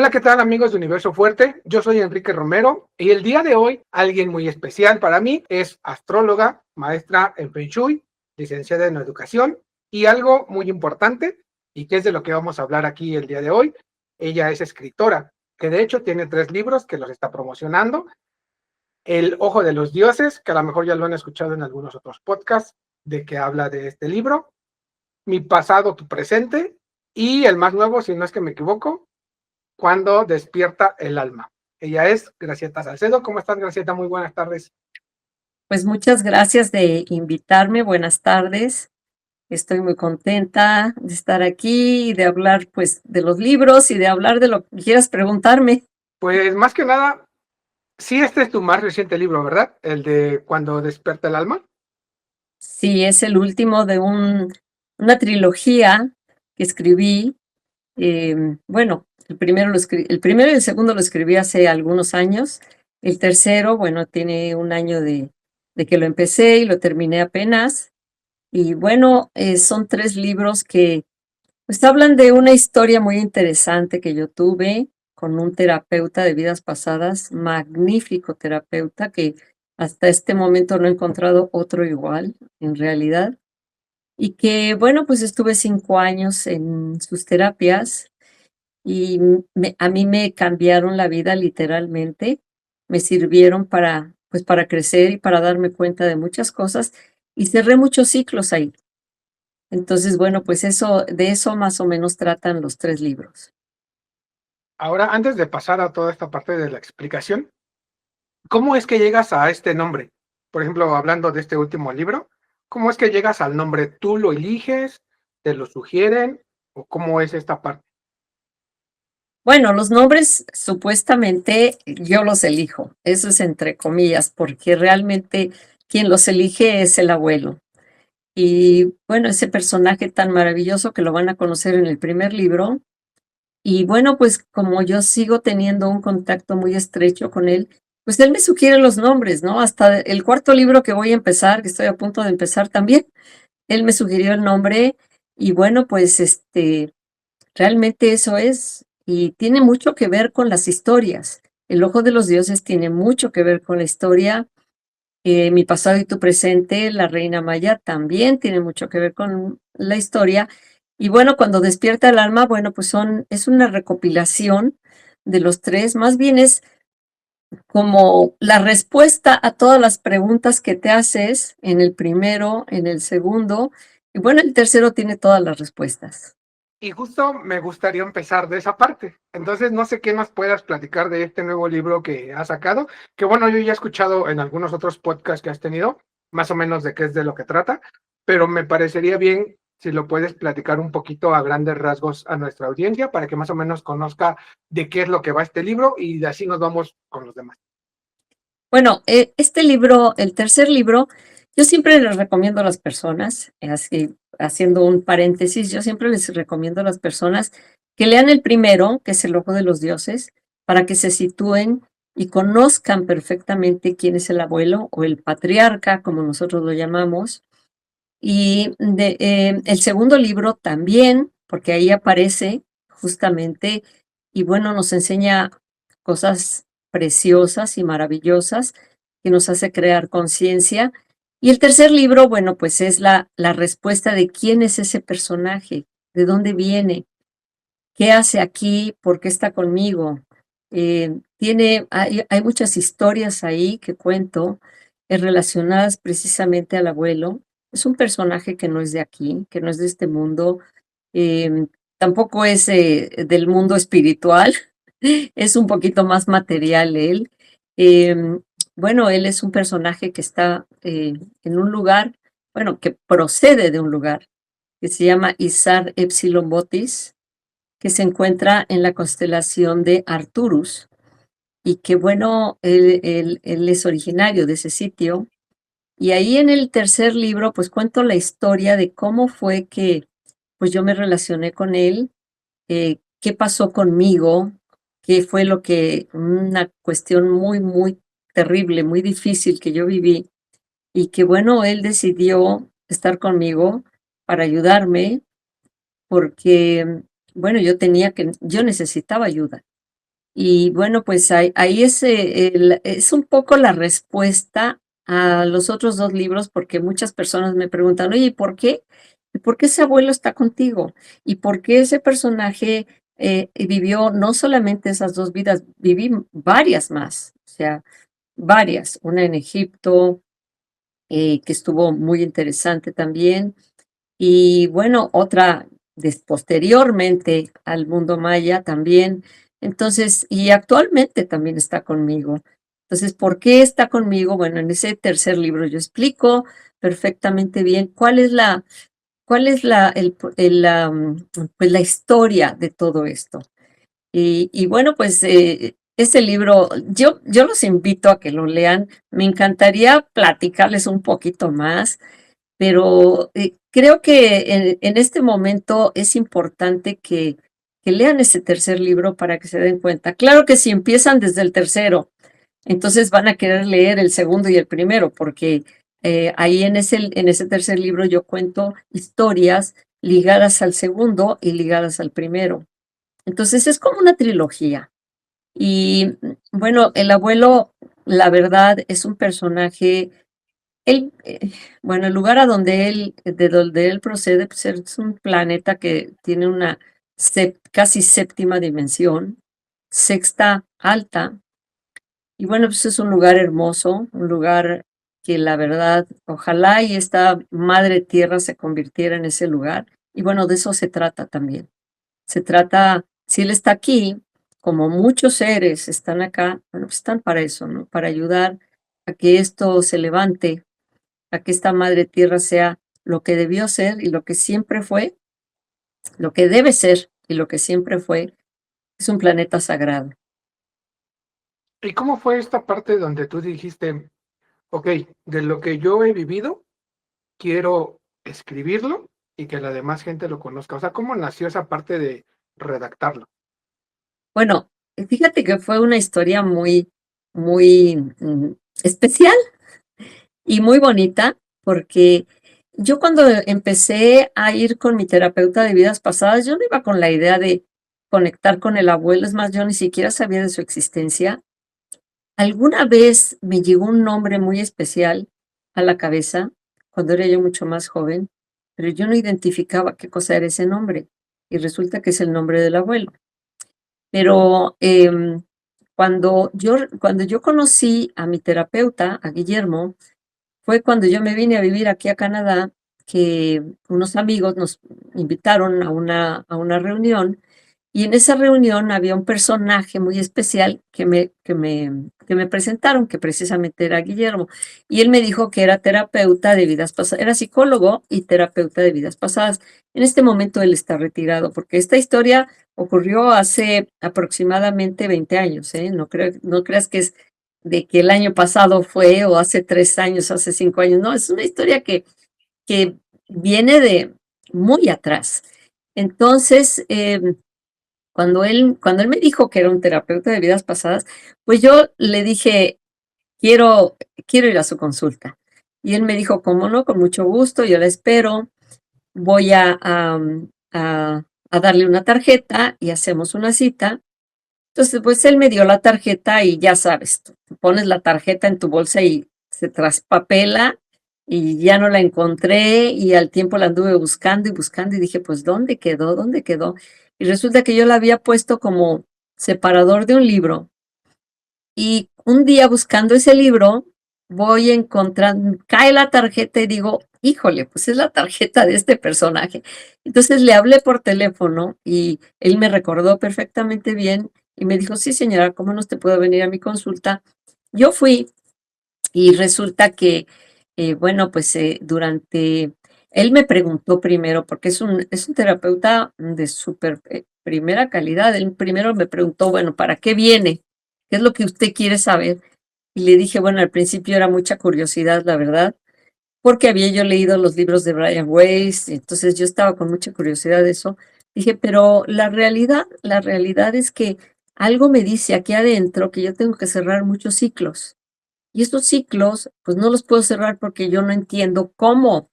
Hola, ¿qué tal amigos de Universo Fuerte? Yo soy Enrique Romero y el día de hoy alguien muy especial para mí es astróloga, maestra en Feng Shui, licenciada en educación y algo muy importante y que es de lo que vamos a hablar aquí el día de hoy. Ella es escritora, que de hecho tiene 3 libros que los está promocionando. El Ojo de los Dioses, que a lo mejor ya lo han escuchado en algunos otros podcasts, de que habla de este libro. Mi pasado, tu presente y el más nuevo, si no es que me equivoco, Cuando despierta el alma. Ella es Gracieta Salcedo. ¿Cómo estás, Gracieta? Muy buenas tardes. Pues muchas gracias de invitarme. Buenas tardes. Estoy muy contenta de estar aquí y de hablar, pues, de los libros y de hablar de lo que quieras preguntarme. Pues más que nada, sí, este es tu más reciente libro, ¿verdad? El de Cuando despierta el alma. Sí, es el último de una trilogía que escribí. Bueno, el primero y el segundo lo escribí hace algunos años. El tercero, bueno, tiene un año de que lo empecé y lo terminé apenas. Y bueno, son 3 libros que pues hablan de una historia muy interesante que yo tuve con un terapeuta de vidas pasadas, magnífico terapeuta, que hasta este momento no he encontrado otro igual, en realidad. Y que, bueno, pues estuve 5 años en sus terapias y a mí me cambiaron la vida literalmente, me sirvieron para, pues para crecer y para darme cuenta de muchas cosas y cerré muchos ciclos ahí. Entonces, bueno, pues de eso más o menos tratan los 3 libros. Ahora, antes de pasar a toda esta parte de la explicación, ¿cómo es que llegas a este nombre? Por ejemplo, hablando de este último libro, ¿cómo es que llegas al nombre? ¿Tú lo eliges? ¿Te lo sugieren? ¿O cómo es esta parte? Bueno, los nombres supuestamente yo los elijo, eso es entre comillas, porque realmente quien los elige es el abuelo. Y bueno, ese personaje tan maravilloso que lo van a conocer en el primer libro. Y bueno, pues como yo sigo teniendo un contacto muy estrecho con él, pues él me sugiere los nombres, ¿no? Hasta el cuarto libro que voy a empezar, que estoy a punto de empezar también, él me sugirió el nombre y bueno, pues realmente eso es, y tiene mucho que ver con las historias. El Ojo de los Dioses tiene mucho que ver con la historia. Mi pasado y tu presente, La Reina Maya, también tiene mucho que ver con la historia. Y bueno, cuando despierta el alma, bueno, pues es una recopilación de los 3, más bien es como la respuesta a todas las preguntas que te haces en el primero, en el segundo, y bueno, el tercero tiene todas las respuestas. Y justo me gustaría empezar de esa parte. Entonces, no sé qué más puedas platicar de este nuevo libro que has sacado, que bueno, yo ya he escuchado en algunos otros podcasts que has tenido, más o menos de qué es de lo que trata, pero me parecería bien si lo puedes platicar un poquito a grandes rasgos a nuestra audiencia para que más o menos conozca de qué es lo que va este libro y de así nos vamos con los demás. Bueno, este libro, el tercer libro, yo siempre les recomiendo a las personas, así, haciendo un paréntesis, yo siempre les recomiendo a las personas que lean el primero, que es El Ojo de los Dioses, para que se sitúen y conozcan perfectamente quién es el abuelo o el patriarca, como nosotros lo llamamos. Y el segundo libro también, porque ahí aparece justamente, y bueno, nos enseña cosas preciosas y maravillosas que nos hace crear conciencia. Y el tercer libro, bueno, pues es la respuesta de quién es ese personaje, de dónde viene, qué hace aquí, por qué está conmigo. Hay muchas historias ahí que cuento relacionadas precisamente al abuelo. Es un personaje que no es de aquí, que no es de este mundo, em, tampoco es del mundo espiritual, es un poquito más material él. Em, bueno, él es un personaje que está en un lugar, bueno, que procede de un lugar que se llama Isar Epsilon Botis, que se encuentra en la constelación de Arcturus y que bueno, él es originario de ese sitio. Y ahí en el tercer libro, pues cuento la historia de cómo fue que pues yo me relacioné con él, qué pasó conmigo, qué fue una cuestión muy, muy terrible, muy difícil que yo viví y que bueno, él decidió estar conmigo para ayudarme porque, bueno, yo necesitaba ayuda. Y bueno, pues ahí es, es un poco la respuesta a los otros 2 libros, porque muchas personas me preguntan: "Oye, ¿y por qué? ¿Y por qué ese abuelo está contigo? ¿Y por qué ese personaje, vivió no solamente esas 2 vidas, viví varias más?". O sea, varias, una en Egipto, que estuvo muy interesante también, y bueno, otra posteriormente al mundo maya también. Entonces, y actualmente también está conmigo. Entonces, ¿por qué está conmigo? Bueno, en ese tercer libro yo explico perfectamente bien cuál es pues la historia de todo esto. Y bueno, pues ese libro, yo los invito a que lo lean. Me encantaría platicarles un poquito más, pero, creo que en este momento es importante que lean ese tercer libro para que se den cuenta. Claro que si empiezan desde el tercero, entonces van a querer leer el segundo y el primero, porque, ahí en ese tercer libro yo cuento historias ligadas al segundo y ligadas al primero. Entonces es como una trilogía. Y, bueno, el abuelo, la verdad, es un personaje él, bueno, el lugar a donde de donde él procede, pues, es un planeta que tiene una casi séptima dimensión, sexta alta, y bueno, pues es un lugar hermoso, un lugar que la verdad, ojalá y esta madre tierra se convirtiera en ese lugar. Y bueno, de eso se trata también. Se trata, si él está aquí, como muchos seres están acá, bueno, pues están para eso, ¿no? Para ayudar a que esto se levante, a que esta madre tierra sea lo que debió ser y lo que siempre fue, lo que debe ser y lo que siempre fue, es un planeta sagrado. ¿Y cómo fue esta parte donde tú dijiste: "Okey, de lo que yo he vivido, quiero escribirlo y que la demás gente lo conozca"? O sea, ¿cómo nació esa parte de redactarlo? Bueno, fíjate que fue una historia muy especial y muy bonita, porque yo cuando empecé a ir con mi terapeuta de vidas pasadas, yo no iba con la idea de conectar con el abuelo, es más, yo ni siquiera sabía de su existencia. Alguna vez me llegó un nombre muy especial a la cabeza, cuando era yo mucho más joven, pero yo no identificaba qué cosa era ese nombre, y resulta que es el nombre del abuelo. Pero, cuando yo conocí a mi terapeuta, a Guillermo, fue cuando yo me vine a vivir aquí a Canadá, que unos amigos nos invitaron a una reunión, y en esa reunión había un personaje muy especial que me presentaron, que precisamente era Guillermo, y él me dijo que era terapeuta de vidas pasadas, era psicólogo y terapeuta de vidas pasadas. En este momento él está retirado, porque esta historia ocurrió hace aproximadamente 20 años, ¿eh? No creas que es de que el año pasado fue, o hace 3 años, hace 5 años, no, es una historia que viene de muy atrás. Entonces, cuando él me dijo que era un terapeuta de vidas pasadas, pues yo le dije: "Quiero quiero ir a su consulta". Y él me dijo: "¿Cómo no? Con mucho gusto, yo la espero, voy a darle una tarjeta y hacemos una cita". Entonces, pues, él me dio la tarjeta y ya sabes, tú pones la tarjeta en tu bolsa y se traspapela, y ya no la encontré, y al tiempo la anduve buscando y buscando, y dije: "Pues, ¿dónde quedó? ¿Dónde quedó?". Y resulta que yo la había puesto como separador de un libro, y un día buscando ese libro, voy encontrando cae la tarjeta y digo: "Híjole, pues es la tarjeta de este personaje". Entonces le hablé por teléfono y él me recordó perfectamente bien y me dijo: "Sí, señora, ¿cómo no, te puedo venir a mi consulta?". Yo fui y resulta que, bueno, pues, durante él me preguntó primero, porque es un terapeuta de súper, primera calidad. Él primero me preguntó: "Bueno, ¿para qué viene? ¿Qué es lo que usted quiere saber?". Y le dije, bueno, al principio era mucha curiosidad, la verdad, porque había yo leído los libros de Brian Weiss, y entonces yo estaba con mucha curiosidad de eso. Dije: "Pero la realidad es que algo me dice aquí adentro que yo tengo que cerrar muchos ciclos". Y estos ciclos, pues, no los puedo cerrar porque yo no entiendo cómo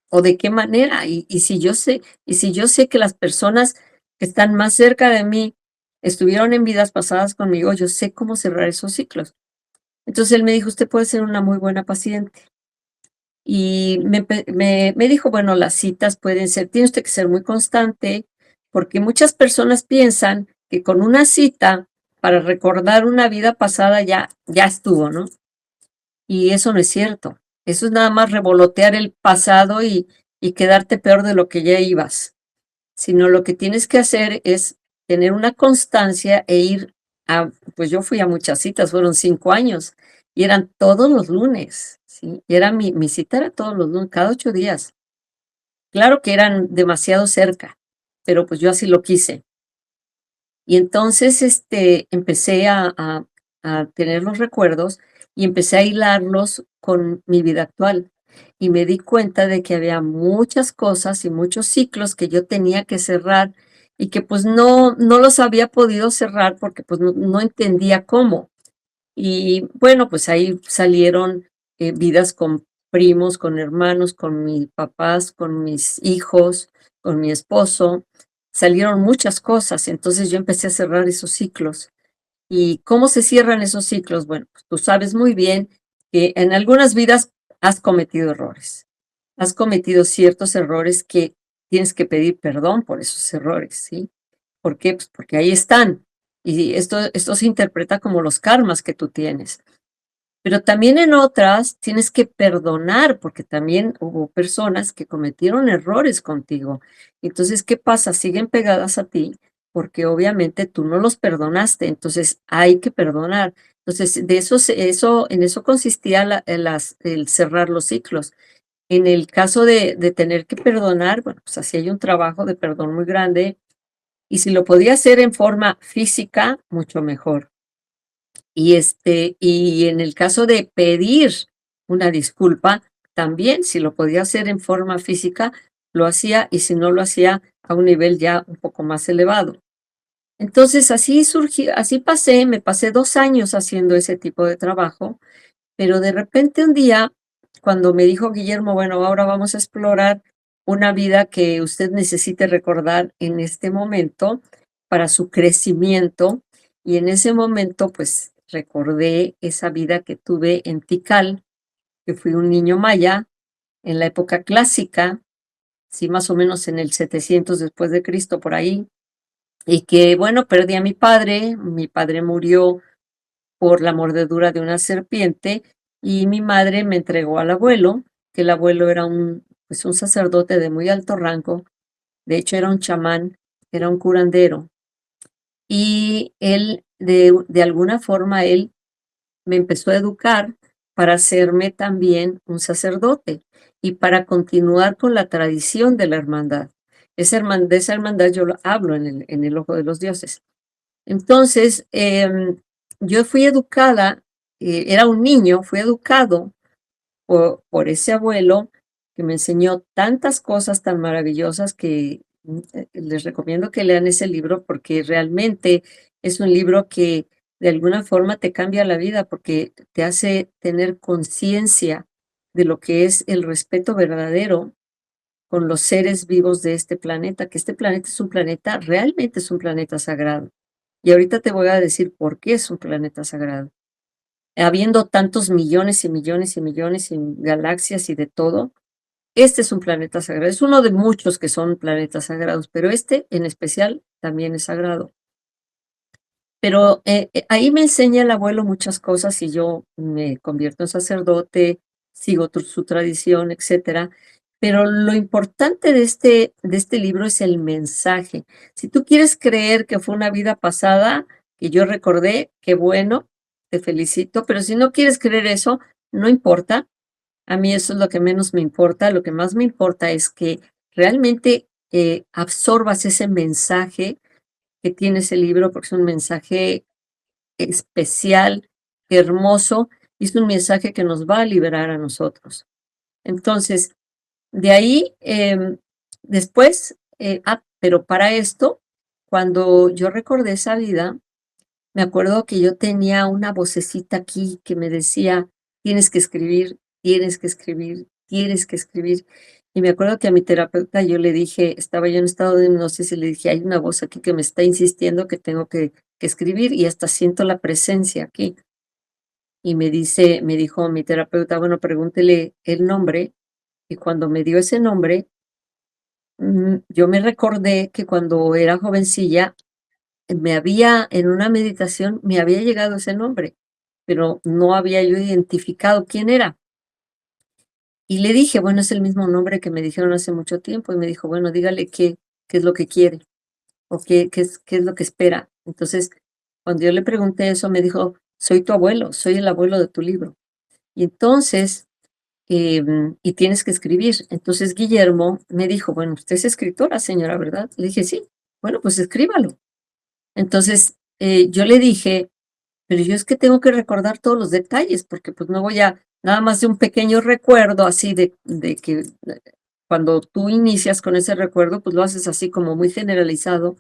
o de qué manera. Y si yo sé que las personas que están más cerca de mí estuvieron en vidas pasadas conmigo, yo sé cómo cerrar esos ciclos. Entonces él me dijo, usted puede ser una muy buena paciente. Y me dijo, bueno, las citas pueden ser, tiene usted que ser muy constante, porque muchas personas piensan que con una cita para recordar una vida pasada ya estuvo, ¿no? Y eso no es cierto. Eso es nada más revolotear el pasado y quedarte peor de lo que ya ibas. Sino lo que tienes que hacer es tener una constancia e ir a, pues yo fui a muchas citas, fueron 5 años, y eran todos los lunes, ¿sí? Y era mi cita era todos los lunes, cada 8 días. Claro que eran demasiado cerca, pero pues yo así lo quise. Y entonces, empecé a tener los recuerdos y empecé a hilarlos con mi vida actual. Y me di cuenta de que había muchas cosas y muchos ciclos que yo tenía que cerrar y que pues no los había podido cerrar porque pues no entendía cómo. Y bueno, pues ahí salieron vidas con primos, con hermanos, con mis papás, con mis hijos, con mi esposo. Salieron muchas cosas, entonces yo empecé a cerrar esos ciclos. ¿Y cómo se cierran esos ciclos? Bueno, pues tú sabes muy bien que en algunas vidas has cometido errores. Has cometido ciertos errores que tienes que pedir perdón por esos errores, ¿sí? ¿Por qué? Pues porque ahí están. Y esto se interpreta como los karmas que tú tienes. Pero también en otras tienes que perdonar, porque también hubo personas que cometieron errores contigo. Entonces, ¿qué pasa? Siguen pegadas a ti porque obviamente tú no los perdonaste, entonces hay que perdonar. Entonces, en eso consistía el cerrar los ciclos. En el caso de tener que perdonar, bueno, pues así hay un trabajo de perdón muy grande y si lo podía hacer en forma física, mucho mejor. Y en el caso de pedir una disculpa, también, si lo podía hacer en forma física, lo hacía, y si no lo hacía a un nivel ya un poco más elevado. Entonces, así surgió, así me pasé 2 años haciendo ese tipo de trabajo, pero de repente un día, cuando me dijo Guillermo: "Bueno, ahora vamos a explorar una vida que usted necesite recordar en este momento para su crecimiento", y en ese momento, pues, recordé esa vida que tuve en Tikal, que fui un niño maya en la época clásica, sí, más o menos en el 700 después de Cristo, por ahí, y que, bueno, perdí a mi padre murió por la mordedura de una serpiente, y mi madre me entregó al abuelo, que el abuelo era pues, un sacerdote de muy alto rango, de hecho era un chamán, era un curandero, y él, de alguna forma, él me empezó a educar para hacerme también un sacerdote y para continuar con la tradición de la hermandad. De esa hermandad yo hablo en el Ojo de los Dioses. Entonces, yo fui educada, era un niño, fui educado por ese abuelo que me enseñó tantas cosas tan maravillosas que les recomiendo que lean ese libro porque realmente es un libro que de alguna forma te cambia la vida porque te hace tener conciencia de lo que es el respeto verdadero con los seres vivos de este planeta, que este planeta es un planeta, realmente es un planeta sagrado. Y ahorita te voy a decir por qué es un planeta sagrado. Habiendo tantos millones y millones y millones y galaxias y de todo, este es un planeta sagrado. Es uno de muchos que son planetas sagrados, pero este en especial también es sagrado. Pero ahí me enseña el abuelo muchas cosas y yo me convierto en sacerdote, sigo su tradición, etcétera. Pero lo importante de este libro es el mensaje. Si tú quieres creer que fue una vida pasada que yo recordé, qué bueno, te felicito, pero si no quieres creer eso, no importa. A mí eso es lo que menos me importa. Lo que más me importa es que realmente absorbas ese mensaje que tiene ese libro, porque es un mensaje especial, hermoso, y es un mensaje que nos va a liberar a nosotros. Entonces, de ahí, después, pero para esto, cuando yo recordé esa vida, me acuerdo que yo tenía una vocecita aquí que me decía, tienes que escribir, tienes que escribir, tienes que escribir. Y me acuerdo que a mi terapeuta yo le dije, estaba yo en estado de hipnosis y le dije, hay una voz aquí que me está insistiendo que tengo que escribir y hasta siento la presencia aquí. Y me dijo mi terapeuta, bueno, pregúntele el nombre. Y cuando me dio ese nombre, yo me recordé que cuando era jovencilla, en una meditación, me había llegado ese nombre, pero no había yo identificado quién era. Y le dije, bueno, es el mismo nombre que me dijeron hace mucho tiempo. Y me dijo, bueno, dígale qué es lo que quiere o qué es lo que espera. Entonces, cuando yo le pregunté eso, me dijo, soy tu abuelo, soy el abuelo de tu libro. Y entonces, y tienes que escribir. Entonces Guillermo me dijo, bueno, usted es escritora, señora, ¿verdad? Le dije, sí. Bueno, pues escríbalo. Entonces, yo le dije, pero yo es que tengo que recordar todos los detalles, porque pues no voy a, nada más de un pequeño recuerdo así de que cuando tú inicias con ese recuerdo, pues lo haces así como muy generalizado.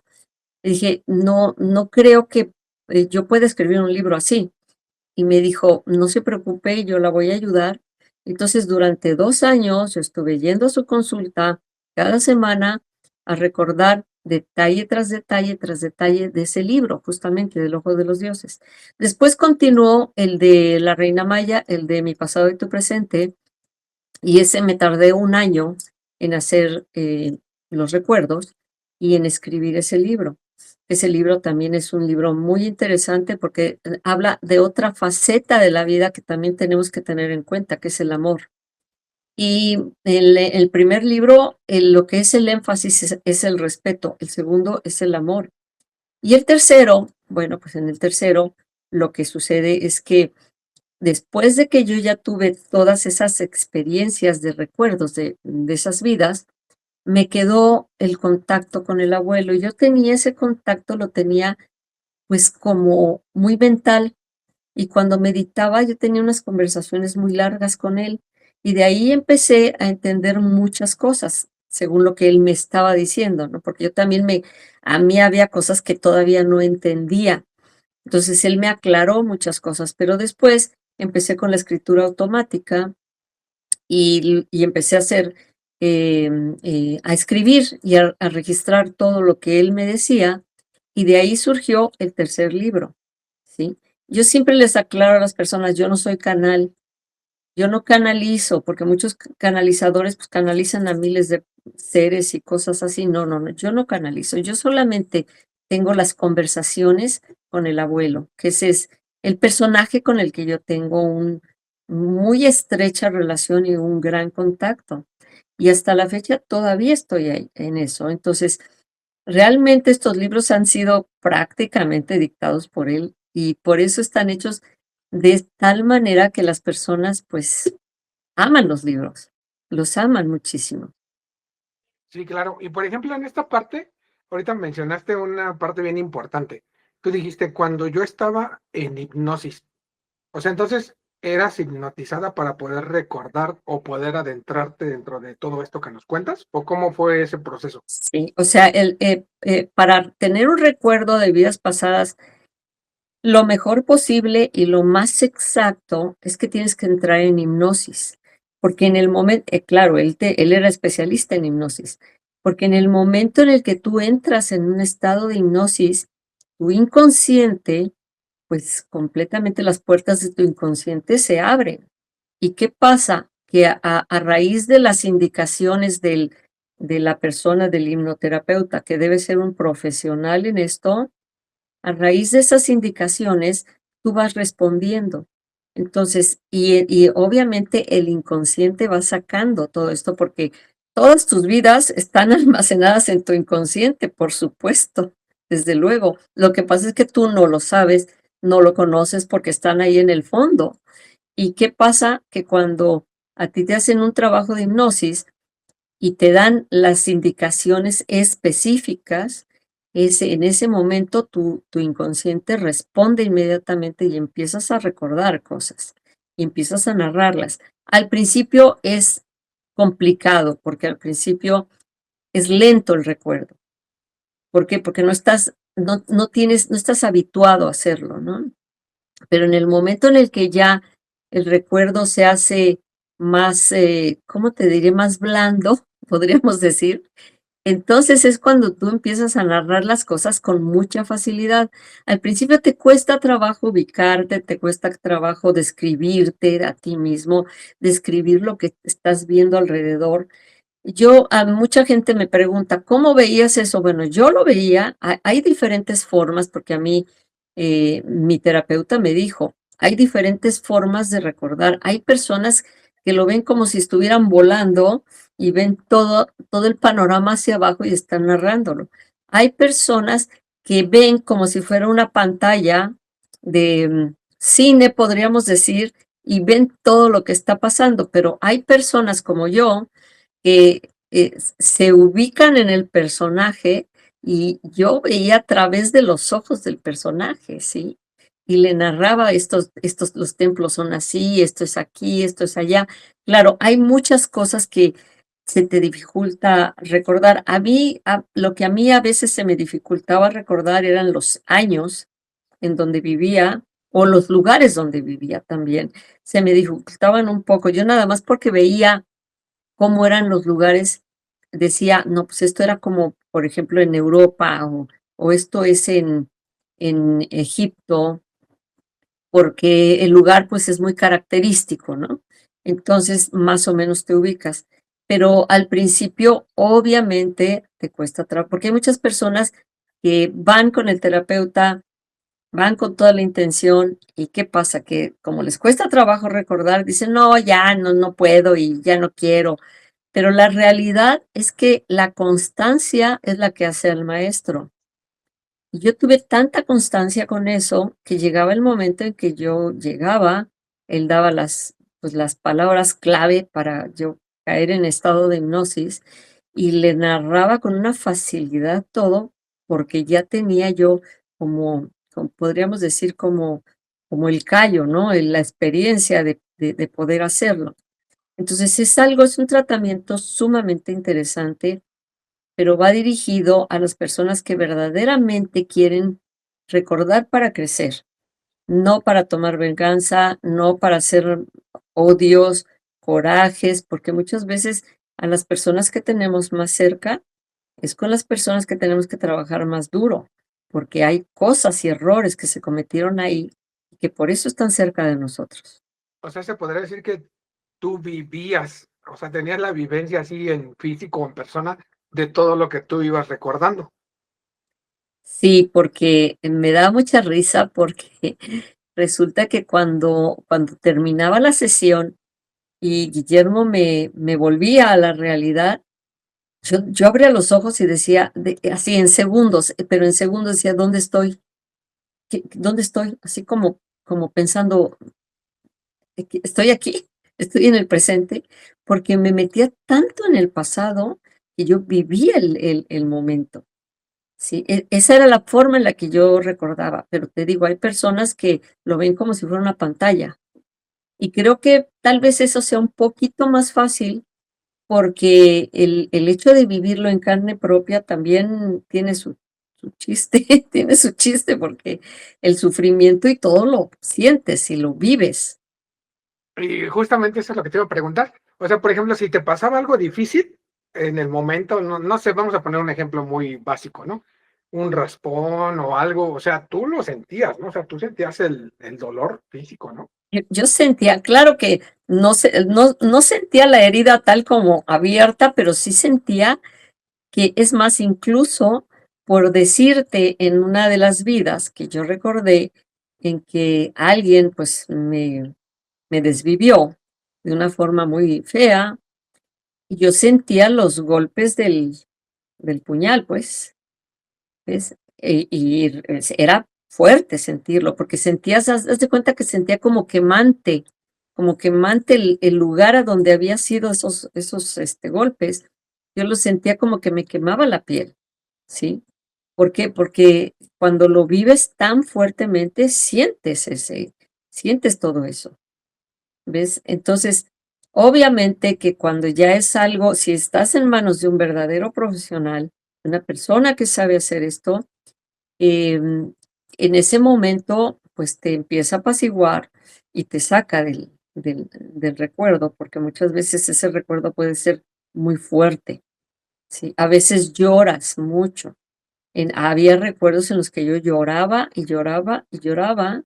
Le dije, no, no creo que yo pueda escribir un libro así. Y me dijo, no se preocupe, yo la voy a ayudar. Entonces, durante 2 años, yo estuve yendo a su consulta cada semana a recordar detalle tras detalle de ese libro, justamente del Ojo de los Dioses. Después continuó el de La Reina Maya, el de Mi pasado y tu presente, y ese me tardé 1 año en hacer los recuerdos y en escribir ese libro. Ese libro también es un libro muy interesante porque habla de otra faceta de la vida que también tenemos que tener en cuenta, que es el amor. Y el primer libro, lo que es el énfasis es el respeto, el segundo es el amor. Y el tercero, bueno, pues en el tercero lo que sucede es que después de que yo ya tuve todas esas experiencias de recuerdos de esas vidas, me quedó el contacto con el abuelo. Y yo tenía ese contacto, lo tenía pues como muy mental. Y cuando meditaba, yo tenía unas conversaciones muy largas con él. Y de ahí empecé a entender muchas cosas, según lo que él me estaba diciendo, ¿no? Porque yo también a mí había cosas que todavía no entendía. Entonces él me aclaró muchas cosas, pero después empecé con la escritura automática y empecé a hacer, a escribir y a registrar todo lo que él me decía, y de ahí surgió el tercer libro, ¿sí? Yo siempre les aclaro a las personas, yo no soy canal, yo no canalizo, porque muchos canalizadores pues canalizan a miles de seres y cosas así. No, no, no, yo no canalizo, yo solamente tengo las conversaciones con el abuelo, que ese es el personaje con el que yo tengo un muy estrecha relación y un gran contacto. Y hasta la fecha todavía estoy ahí en eso. Entonces, realmente estos libros han sido prácticamente dictados por él y por eso están hechos de tal manera que las personas, pues, aman los libros, los aman muchísimo. Sí, claro. Y por ejemplo, en esta parte, ahorita mencionaste una parte bien importante. Tú dijiste, cuando yo estaba en hipnosis. O sea, entonces, ¿eras hipnotizada para poder recordar o poder adentrarte dentro de todo esto que nos cuentas? ¿O cómo fue ese proceso? Sí, o sea, para tener un recuerdo de vidas pasadas, lo mejor posible y lo más exacto es que tienes que entrar en hipnosis, porque en el momento, claro, él era especialista en hipnosis, porque en el momento en el que tú entras en un estado de hipnosis, tu inconsciente, pues completamente las puertas de tu inconsciente se abren. ¿Y qué pasa? Que a raíz de las indicaciones de la persona, del hipnoterapeuta, que debe ser un profesional en esto, a raíz de esas indicaciones, tú vas respondiendo. Entonces, y obviamente el inconsciente va sacando todo esto porque todas tus vidas están almacenadas en tu inconsciente, por supuesto, desde luego. Lo que pasa es que tú no lo sabes, no lo conoces porque están ahí en el fondo. ¿Y qué pasa? Que cuando a ti te hacen un trabajo de hipnosis y te dan las indicaciones específicas, en ese momento tu inconsciente responde inmediatamente y empiezas a recordar cosas y empiezas a narrarlas. Al principio es complicado porque al principio es lento el recuerdo. ¿Por qué? Porque no estás habituado a hacerlo, ¿no? Pero en el momento en el que ya el recuerdo se hace más, ¿cómo te diré? Más blando, podríamos decir. Entonces es cuando tú empiezas a narrar las cosas con mucha facilidad. Al principio te cuesta trabajo ubicarte, te cuesta trabajo describirte a ti mismo, describir lo que estás viendo alrededor. A mucha gente me pregunta, ¿cómo veías eso? Bueno, yo lo veía, hay diferentes formas, porque a mí mi terapeuta me dijo, hay diferentes formas de recordar. Hay personas que lo ven como si estuvieran volando y ven todo el panorama hacia abajo y están narrándolo. Hay personas que ven como si fuera una pantalla de cine, podríamos decir, y ven todo lo que está pasando, pero hay personas como yo que se ubican en el personaje y yo veía a través de los ojos del personaje, ¿sí? Y le narraba los templos son así, esto es aquí, esto es allá. Claro, hay muchas cosas que se te dificulta recordar. Lo que a mí a veces se me dificultaba recordar eran los años en donde vivía o los lugares donde vivía también. Se me dificultaban un poco. Yo nada más porque veía cómo eran los lugares, decía, no, pues esto era como, por ejemplo, en Europa o esto es en Egipto, porque el lugar pues es muy característico, ¿no? Entonces, más o menos te ubicas. Pero al principio, obviamente, te cuesta trabajo, porque hay muchas personas que van con el terapeuta, van con toda la intención, ¿y qué pasa? Que como les cuesta trabajo recordar, dicen, no, ya no puedo y ya no quiero, pero la realidad es que la constancia es la que hace al maestro. Y yo tuve tanta constancia con eso que llegaba el momento en que yo llegaba, él daba pues, las palabras clave para yo caer en estado de hipnosis y le narraba con una facilidad todo, porque ya tenía yo como podríamos decir, como el callo, ¿no? La experiencia de poder hacerlo. Entonces es un tratamiento sumamente interesante, pero va dirigido a las personas que verdaderamente quieren recordar para crecer, no para tomar venganza, no para hacer odios, corajes, porque muchas veces a las personas que tenemos más cerca es con las personas que tenemos que trabajar más duro, porque hay cosas y errores que se cometieron ahí y que por eso están cerca de nosotros. O sea, se podría decir que tú vivías, o sea, tenías la vivencia así en físico o en persona de todo lo que tú ibas recordando. Sí, porque me da mucha risa porque resulta que cuando terminaba la sesión y Guillermo me volvía a la realidad, yo abría los ojos y decía, así en segundos, pero en segundos decía, ¿dónde estoy? ¿Dónde estoy? Así como pensando, estoy aquí, estoy en el presente, porque me metía tanto en el pasado que yo vivía el momento. Sí, esa era la forma en la que yo recordaba, pero te digo, hay personas que lo ven como si fuera una pantalla, y creo que tal vez eso sea un poquito más fácil, porque el hecho de vivirlo en carne propia también tiene su chiste, tiene su chiste, porque el sufrimiento y todo lo sientes y lo vives. Y justamente eso es lo que te iba a preguntar. O sea, por ejemplo, si te pasaba algo difícil en el momento, no sé, vamos a poner un ejemplo muy básico, ¿no? Un raspón o algo, o sea, tú lo sentías, ¿no? O sea, tú sentías el dolor físico, ¿no? Yo sentía, claro que no sentía la herida tal como abierta, pero sí sentía que es más, incluso por decirte en una de las vidas que yo recordé en que alguien pues me desvivió de una forma muy fea, y yo sentía los golpes del puñal, pues, ¿ves? Era fuerte sentirlo, porque sentías, haz de cuenta que sentía como quemante el lugar a donde había sido esos golpes. Yo lo sentía como que me quemaba la piel, ¿sí? ¿Por qué? Porque cuando lo vives tan fuertemente, sientes todo eso, ¿ves? Entonces, obviamente que cuando ya es algo, si estás en manos de un verdadero profesional, una persona que sabe hacer esto, em, en ese momento, pues te empieza a apaciguar y te saca del recuerdo, porque muchas veces ese recuerdo puede ser muy fuerte, ¿sí? A veces lloras mucho. Había recuerdos en los que yo lloraba y lloraba y lloraba,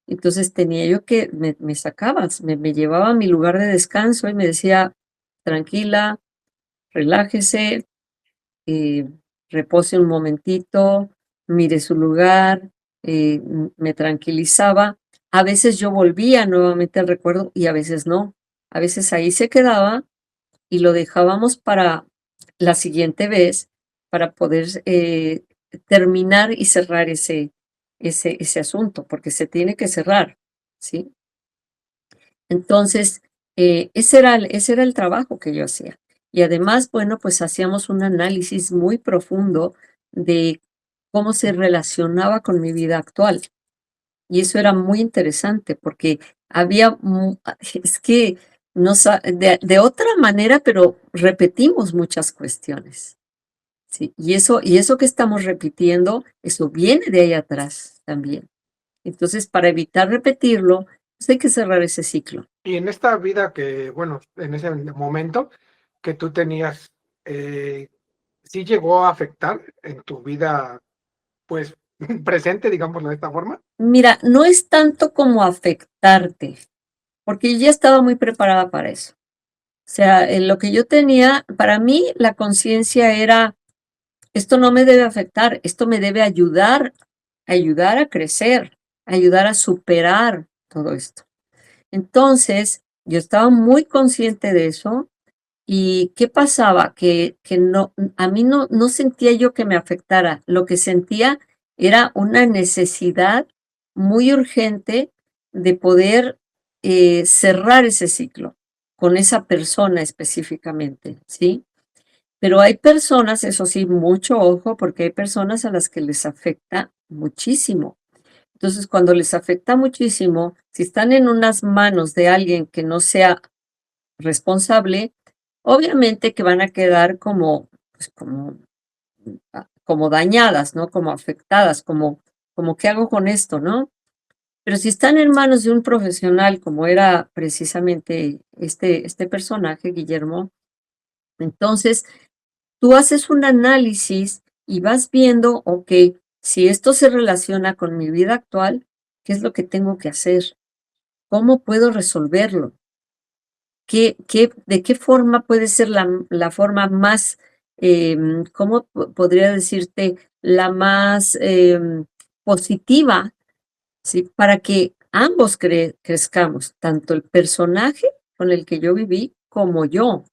entonces tenía yo que me sacabas, me llevaba a mi lugar de descanso y me decía: "Tranquila, relájese, eh, repose un momentito, mire su lugar", me tranquilizaba. A veces yo volvía nuevamente al recuerdo y a veces no. A veces ahí se quedaba y lo dejábamos para la siguiente vez, para poder, terminar y cerrar ese asunto, porque se tiene que cerrar, ¿sí? Entonces, ese era el trabajo que yo hacía. Y además, bueno, pues hacíamos un análisis muy profundo de cómo se relacionaba con mi vida actual. Y eso era muy interesante porque es que de otra manera, pero repetimos muchas cuestiones, ¿sí? Y eso que estamos repitiendo, eso viene de ahí atrás también. Entonces, para evitar repetirlo, pues hay que cerrar ese ciclo. Y en esta vida que, bueno, en ese momento que tú tenías, ¿sí llegó a afectar en tu vida, pues, presente, digámoslo de esta forma? Mira, no es tanto como afectarte, porque yo ya estaba muy preparada para eso. O sea, en lo que yo tenía, para mí la conciencia era: esto no me debe afectar, esto me debe ayudar a crecer, ayudar a superar todo esto. Entonces, yo estaba muy consciente de eso. ¿Y qué pasaba? Que no, a mí no sentía yo que me afectara. Lo que sentía era una necesidad muy urgente de poder, cerrar ese ciclo con esa persona específicamente, ¿sí? Pero hay personas, eso sí, mucho ojo, porque hay personas a las que les afecta muchísimo. Entonces, cuando les afecta muchísimo, si están en unas manos de alguien que no sea responsable, obviamente que van a quedar como, pues, como dañadas, ¿no? Como afectadas, como ¿qué hago con esto, no? Pero si están en manos de un profesional, como era precisamente este personaje, Guillermo, entonces tú haces un análisis y vas viendo, okey, si esto se relaciona con mi vida actual, ¿qué es lo que tengo que hacer? ¿Cómo puedo resolverlo? ¿De qué forma puede ser la forma más, cómo podría decirte? La más, positiva, ¿sí? Para que ambos crezcamos, tanto el personaje con el que yo viví, como yo.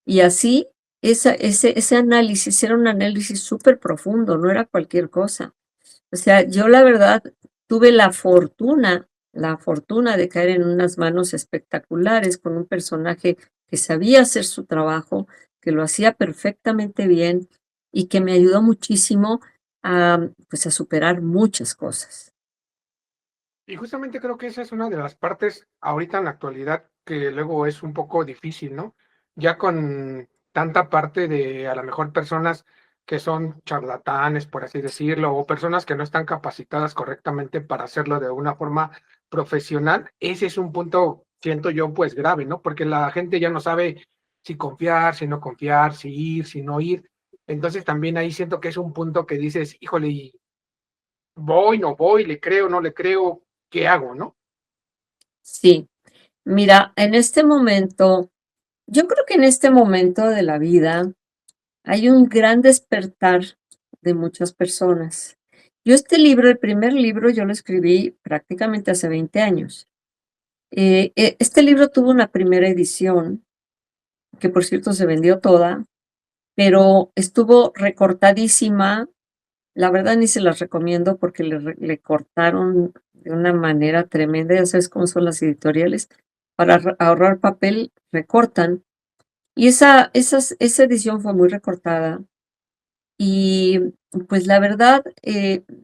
Y así, ese análisis era un análisis súper profundo, no era cualquier cosa. O sea, yo la verdad tuve la fortuna de caer en unas manos espectaculares con un personaje que sabía hacer su trabajo, que lo hacía perfectamente bien y que me ayudó muchísimo pues, a superar muchas cosas. Y justamente creo que esa es una de las partes ahorita en la actualidad que luego es un poco difícil, ¿no? Ya con tanta parte de a lo mejor personas que son charlatanes, por así decirlo, o personas que no están capacitadas correctamente para hacerlo de una forma profesional, ese es un punto, siento yo, pues grave, ¿no? Porque la gente ya no sabe si confiar, si no confiar, si ir, si no ir. Entonces también ahí siento que es un punto que dices, híjole, ¿y voy, no voy, le creo, no le creo, qué hago, no? Sí, mira, en este momento, yo creo que en este momento de la vida hay un gran despertar de muchas personas. Yo este libro, el primer libro, yo lo escribí prácticamente hace 20 años. Este libro tuvo una primera edición, que por cierto se vendió toda, pero estuvo recortadísima. La verdad ni se las recomiendo porque le cortaron de una manera tremenda. Ya sabes cómo son las editoriales. Para ahorrar papel, recortan. Y esa edición fue muy recortada. Y pues la verdad,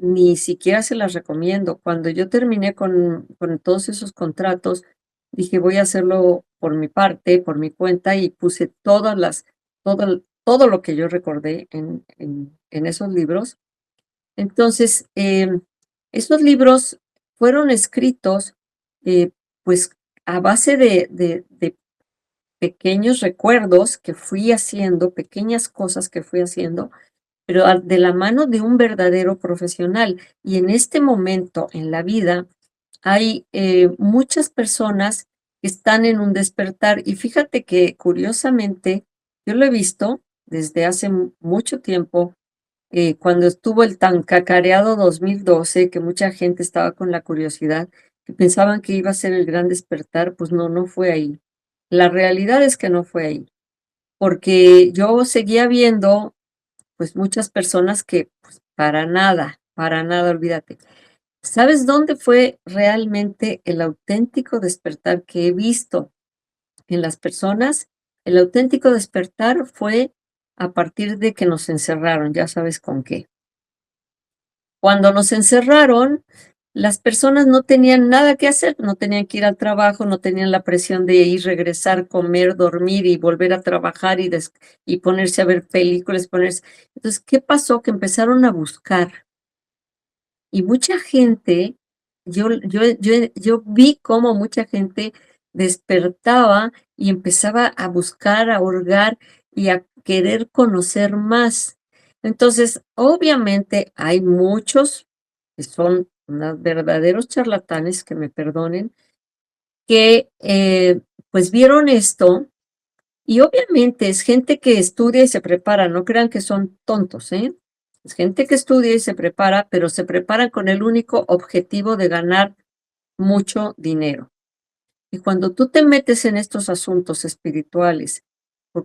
ni siquiera se las recomiendo. Cuando yo terminé con todos esos contratos, dije: "Voy a hacerlo por mi parte, por mi cuenta", y puse todo lo que yo recordé en esos libros. Entonces, esos libros fueron escritos, pues, a base de pequeños recuerdos que fui haciendo, pequeñas cosas que fui haciendo, pero de la mano de un verdadero profesional. Y en este momento en la vida hay muchas personas que están en un despertar y fíjate que curiosamente yo lo he visto desde hace mucho tiempo, cuando estuvo el tan cacareado 2012, que mucha gente estaba con la curiosidad, que pensaban que iba a ser el gran despertar, pues no, no fue ahí. La realidad es que no fue ahí, porque yo seguía viendo pues muchas personas que pues, para nada, olvídate. ¿Sabes dónde fue realmente el auténtico despertar que he visto en las personas? El auténtico despertar fue a partir de que nos encerraron, ya sabes con qué. Cuando nos encerraron, las personas no tenían nada que hacer, no tenían que ir al trabajo, no tenían la presión de ir, regresar, comer, dormir y volver a trabajar y ponerse a ver películas, ponerse. Entonces, ¿qué pasó? Que empezaron a buscar. Y mucha gente, yo vi cómo mucha gente despertaba y empezaba a buscar, a hurgar y a querer conocer más. Entonces, obviamente hay muchos que son unos verdaderos charlatanes, que me perdonen, que pues vieron esto y obviamente es gente que estudia y se prepara, no crean que son tontos, ¿eh? Es gente que estudia y se prepara, pero se preparan con el único objetivo de ganar mucho dinero. Y cuando tú te metes en estos asuntos espirituales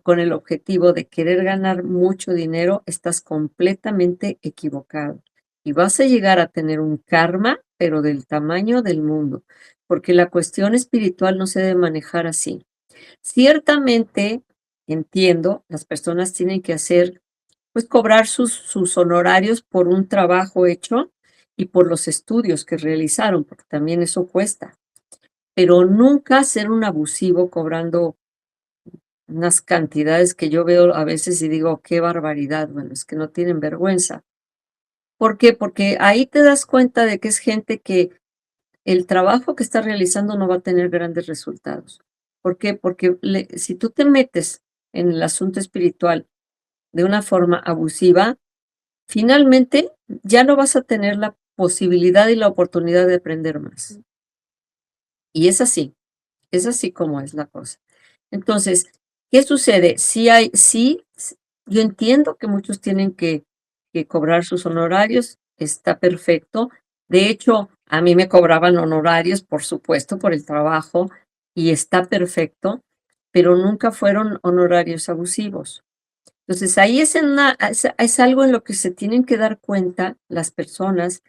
con el objetivo de querer ganar mucho dinero, estás completamente equivocado. Y vas a llegar a tener un karma, pero del tamaño del mundo, porque la cuestión espiritual no se debe manejar así. Ciertamente, entiendo, las personas tienen que hacer, pues cobrar sus honorarios por un trabajo hecho y por los estudios que realizaron, porque también eso cuesta, pero nunca ser un abusivo cobrando unas cantidades que yo veo a veces y digo, qué barbaridad, bueno, es que no tienen vergüenza. ¿Por qué? Porque ahí te das cuenta de que es gente que el trabajo que está realizando no va a tener grandes resultados. ¿Por qué? Porque si tú te metes en el asunto espiritual de una forma abusiva, finalmente ya no vas a tener la posibilidad y la oportunidad de aprender más. Y es así como es la cosa. Entonces, ¿qué sucede? Yo entiendo que muchos tienen que cobrar sus honorarios, está perfecto. De hecho, a mí me cobraban honorarios, por supuesto, por el trabajo, y está perfecto, pero nunca fueron honorarios abusivos. Entonces, ahí es algo en lo que se tienen que dar cuenta las personas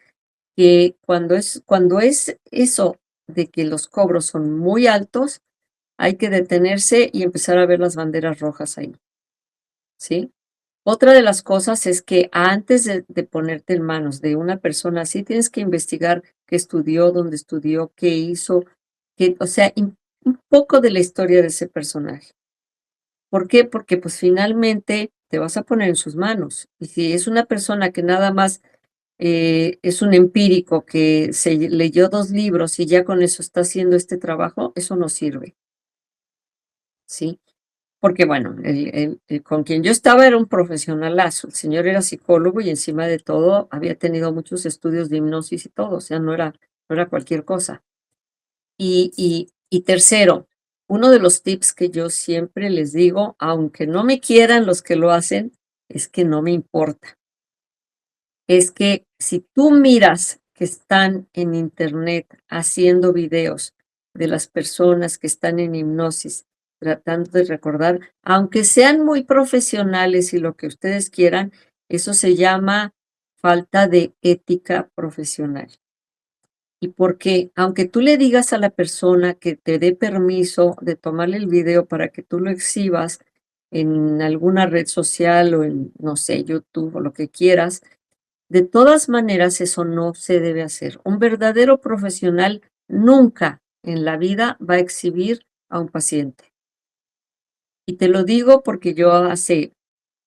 que cuando es eso de que los cobros son muy altos, hay que detenerse y empezar a ver las banderas rojas ahí, ¿sí? Otra de las cosas es que antes de ponerte en manos de una persona así, tienes que investigar qué estudió, dónde estudió, qué hizo, o sea, un poco de la historia de ese personaje. ¿Por qué? Porque pues finalmente te vas a poner en sus manos. Y si es una persona que nada más es un empírico que se leyó 2 libros y ya con eso está haciendo este trabajo, eso no sirve, ¿sí? Porque, bueno, el con quien yo estaba era un profesionalazo, el señor era psicólogo y encima de todo había tenido muchos estudios de hipnosis y todo, o sea, no era cualquier cosa. Y tercero, uno de los tips que yo siempre les digo, aunque no me quieran los que lo hacen, es que no me importa. Es que si tú miras que están en Internet haciendo videos de las personas que están en hipnosis, tratando de recordar, aunque sean muy profesionales y lo que ustedes quieran, eso se llama falta de ética profesional. Y porque aunque tú le digas a la persona que te dé permiso de tomarle el video para que tú lo exhibas en alguna red social o en, no sé, YouTube o lo que quieras, de todas maneras, eso no se debe hacer. Un verdadero profesional nunca en la vida va a exhibir a un paciente. Y te lo digo porque yo hace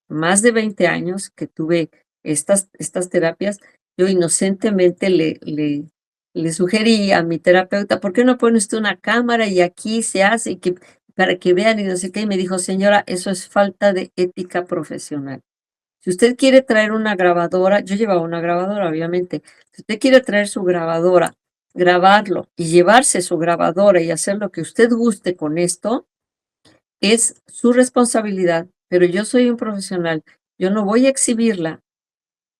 más de 20 años que tuve estas terapias, yo inocentemente le sugerí a mi terapeuta, ¿por qué no pone usted una cámara y aquí se hace? para que vean y no sé qué, y me dijo: "Señora, eso es falta de ética profesional. Si usted quiere traer una grabadora", yo llevaba una grabadora, obviamente. "Si usted quiere traer su grabadora, grabarlo y llevarse su grabadora y hacer lo que usted guste con esto, es su responsabilidad, pero yo soy un profesional, yo no voy a exhibirla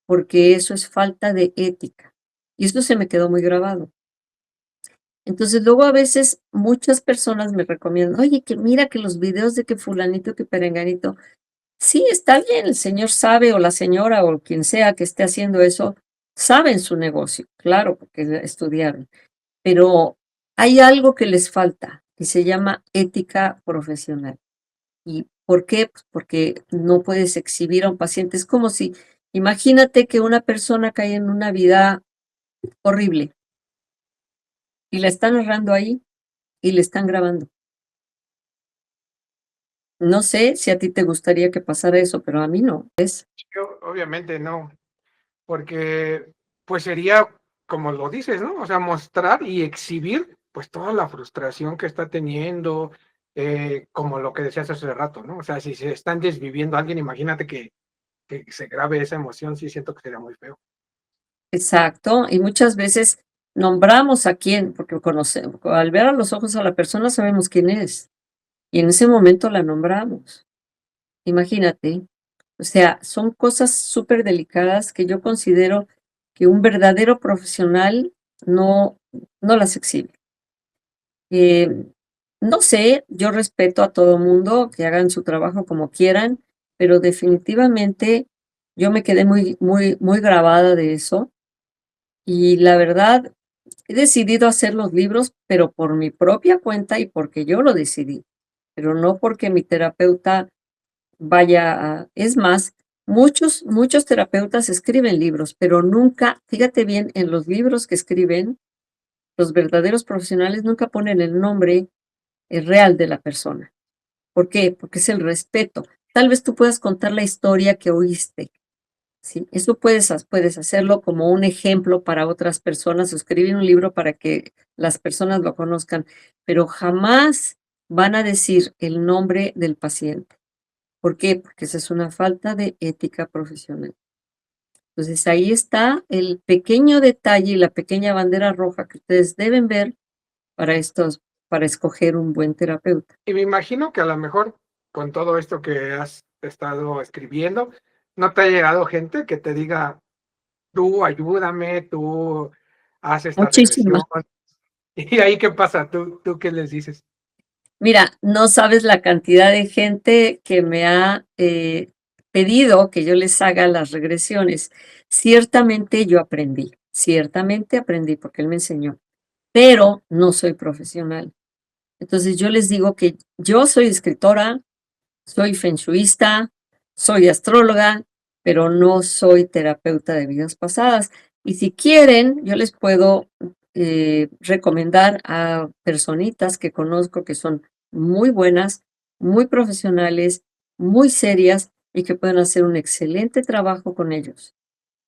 porque eso es falta de ética". Y esto se me quedó muy grabado. Entonces, luego a veces muchas personas me recomiendan: "Oye, que mira que los videos de que fulanito, que perenganito". Sí, está bien, el señor sabe, o la señora, o quien sea que esté haciendo eso, saben su negocio, claro, porque estudiaron, pero hay algo que les falta, y se llama ética profesional. ¿Y por qué? Pues porque no puedes exhibir a un paciente. Es como si, imagínate que una persona cae en una vida horrible, y la están narrando ahí, y le están grabando. No sé si a ti te gustaría que pasara eso, pero a mí no. Yo, obviamente no, porque pues sería como lo dices, ¿no? O sea, mostrar y exhibir pues toda la frustración que está teniendo, como lo que decías hace rato, ¿no? O sea, si se están desviviendo a alguien, imagínate que se grabe esa emoción, sí siento que sería muy feo. Exacto, y muchas veces nombramos a quién, porque conocemos, al ver a los ojos a la persona sabemos quién es, y en ese momento la nombramos. Imagínate, o sea, son cosas súper delicadas que yo considero que un verdadero profesional no no las exhibe. Eh, no sé, yo respeto a todo mundo, que hagan su trabajo como quieran, pero definitivamente yo me quedé muy grabada de eso, y la verdad he decidido hacer los libros, pero por mi propia cuenta y porque yo lo decidí, pero no porque mi terapeuta vaya a es más, muchos terapeutas escriben libros, pero nunca, fíjate bien, en los libros que escriben, los verdaderos profesionales nunca ponen el nombre, real de la persona. ¿Por qué? Porque es el respeto. Tal vez tú puedas contar la historia que oíste, ¿sí? Eso puedes hacerlo como un ejemplo para otras personas, o escribir un libro para que las personas lo conozcan, pero jamás van a decir el nombre del paciente. ¿Por qué? Porque esa es una falta de ética profesional. Entonces, ahí está el pequeño detalle y la pequeña bandera roja que ustedes deben ver para escoger un buen terapeuta. Y me imagino que a lo mejor con todo esto que has estado escribiendo, ¿no te ha llegado gente que te diga, tú ayúdame, tú haz esta Muchísimas. regresión? Y ahí, ¿qué pasa? ¿Tú qué les dices? Mira, no sabes la cantidad de gente que me ha, pedido que yo les haga las regresiones. Ciertamente aprendí porque él me enseñó, pero no soy profesional. Entonces, yo les digo que yo soy escritora, soy feng soy astróloga, pero no soy terapeuta de vidas pasadas. Y si quieren, yo les puedo, recomendar a personitas que conozco que son muy buenas, muy profesionales, muy serias y que pueden hacer un excelente trabajo con ellos.